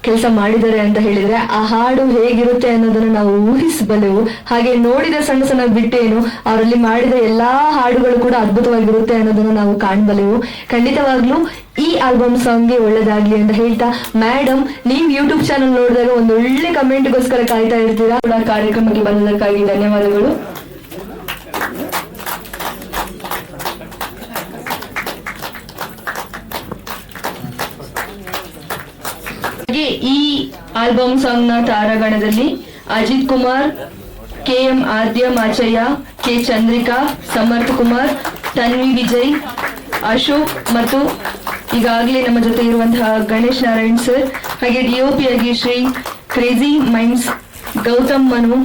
ಕೆಲಸ ಮಾಡಿದ್ದಾರೆ ಅಂತ ಹೇಳಿದ್ರೆ ಆ ಹಾಡು ಹೇಗಿರುತ್ತೆ ಅನ್ನೋದನ್ನ ನಾವು ಊಹಿಸಬಲ್ಲೆವು. ಹಾಗೆ ನೋಡಿದ ಸಣ್ಣ ಸಣ್ಣ ಬಿಟ್ಟೇನು ಅವರಲ್ಲಿ ಮಾಡಿದ ಎಲ್ಲಾ ಹಾಡುಗಳು ಕೂಡ ಅದ್ಭುತವಾಗಿರುತ್ತೆ ಅನ್ನೋದನ್ನ ನಾವು ಕಾಣಬಲ್ಲೆವು. ಖಂಡಿತವಾಗ್ಲೂ ಈ ಆಲ್ಬಮ್ ಸಾಂಗ್ಗೆ ಒಳ್ಳೇದಾಗ್ಲಿ ಅಂತ ಹೇಳ್ತಾ, ಮೇಡಮ್ ನೀವು ಯೂಟ್ಯೂಬ್ ಚಾನಲ್ ನೋಡಿದಾಗ ಒಂದು ಒಳ್ಳೆ ಕಮೆಂಟ್ಗೋಸ್ಕರ ಕಾಯ್ತಾ ಇರ್ತೀರಾ. ಕೂಡ ಕಾರ್ಯಕ್ರಮಕ್ಕೆ ಬಂದದಕ್ಕಾಗಿ ಧನ್ಯವಾದಗಳು. ಹಾಗೆ ಈ ಆಲ್ಬಮ್ ಸಾಂಗ್ ನ ತಾರಾಗಣದಲ್ಲಿ ಅಜಿತ್ ಕುಮಾರ್, KM ಆದ್ಯ ಮಾಚಯ್ಯ, K ಚಂದ್ರಿಕಾ, ಸಮರ್ಥ ಕುಮಾರ್, ತನ್ವಿ ವಿಜಯ್, ಅಶೋಕ್ ಮತ್ತು ಈಗಾಗಲೇ ನಮ್ಮ ಜೊತೆ ಇರುವಂತಹ ಗಣೇಶ್ ನಾರಾಯಣ್ ಸರ್, ಹಾಗೆ DOP ಆಗಿ ಶ್ರೀ ಕ್ರೇಜಿ ಮೈಂಡ್ಸ್ ಗೌತಮ್ ಮನು,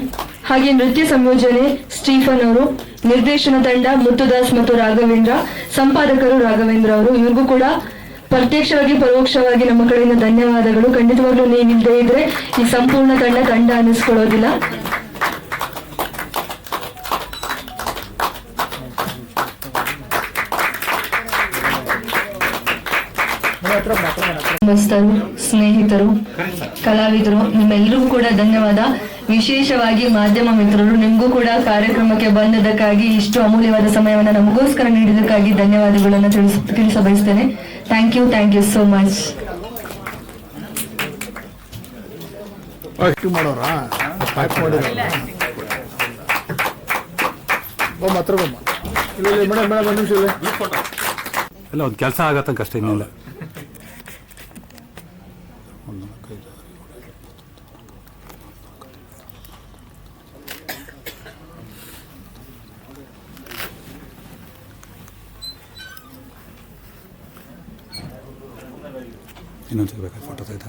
ಹಾಗೆ ನೃತ್ಯ ಸಂಯೋಜನೆ ಸ್ಟೀಫನ್ ಅವರು, ನಿರ್ದೇಶನ ತಂಡ ಮುತ್ತುದಾಸ್ ಮತ್ತು ರಾಘವೇಂದ್ರ, ಸಂಪಾದಕರು ರಾಘವೇಂದ್ರ ಅವರು. ಇವ್ರಿಗೂ ಕೂಡ ಪ್ರತ್ಯಕ್ಷವಾಗಿ ಪರೋಕ್ಷವಾಗಿ ನಮ್ಮ ಕಡೆಯಿಂದ ಧನ್ಯವಾದಗಳು. ಖಂಡಿತವಾಗ್ಲೂ ನೀವಿಲ್ಲದೆ ಇದ್ರೆ ಈ ಸಂಪೂರ್ಣ ತಂಡ ಅನ್ನಿಸ್ಕೊಳ್ಳೋದಿಲ್ಲ. ಸ್ನೇಹಿತರು, ಕಲಾವಿದರು, ನಿಮ್ಮೆಲ್ಲರಿಗೂ ಕೂಡ ಧನ್ಯವಾದ. ವಿಶೇಷವಾಗಿ ಮಾಧ್ಯಮ ಮಿತ್ರರು, ನಿಮಗೂ ಕೂಡ ಕಾರ್ಯಕ್ರಮಕ್ಕೆ ಬಂದದಕ್ಕಾಗಿ, ಇಷ್ಟು ಅಮೂಲ್ಯವಾದ ಸಮಯವನ್ನು ನಮಗೋಸ್ಕರ ನೀಡಿದ್ದಕ್ಕಾಗಿ ಧನ್ಯವಾದಗಳನ್ನು ತಿಳಿಸ ಬಯಸ್ತೇನೆ. Thank you so much. ಮಾಡೋರಾ ಮೇಡಮ್ ಒಂದು ನಿಮಿಷ ಎಲ್ಲ ಒಂದು ಕೆಲಸ ಆಗತ್ತಂಕ ಅಷ್ಟೇ, ಇನ್ನಿಲ್ಲ. ಇನ್ನೊಂದು ಸಿಗಬೇಕಾ ಫೋಟೋ ತೆಗೆದ?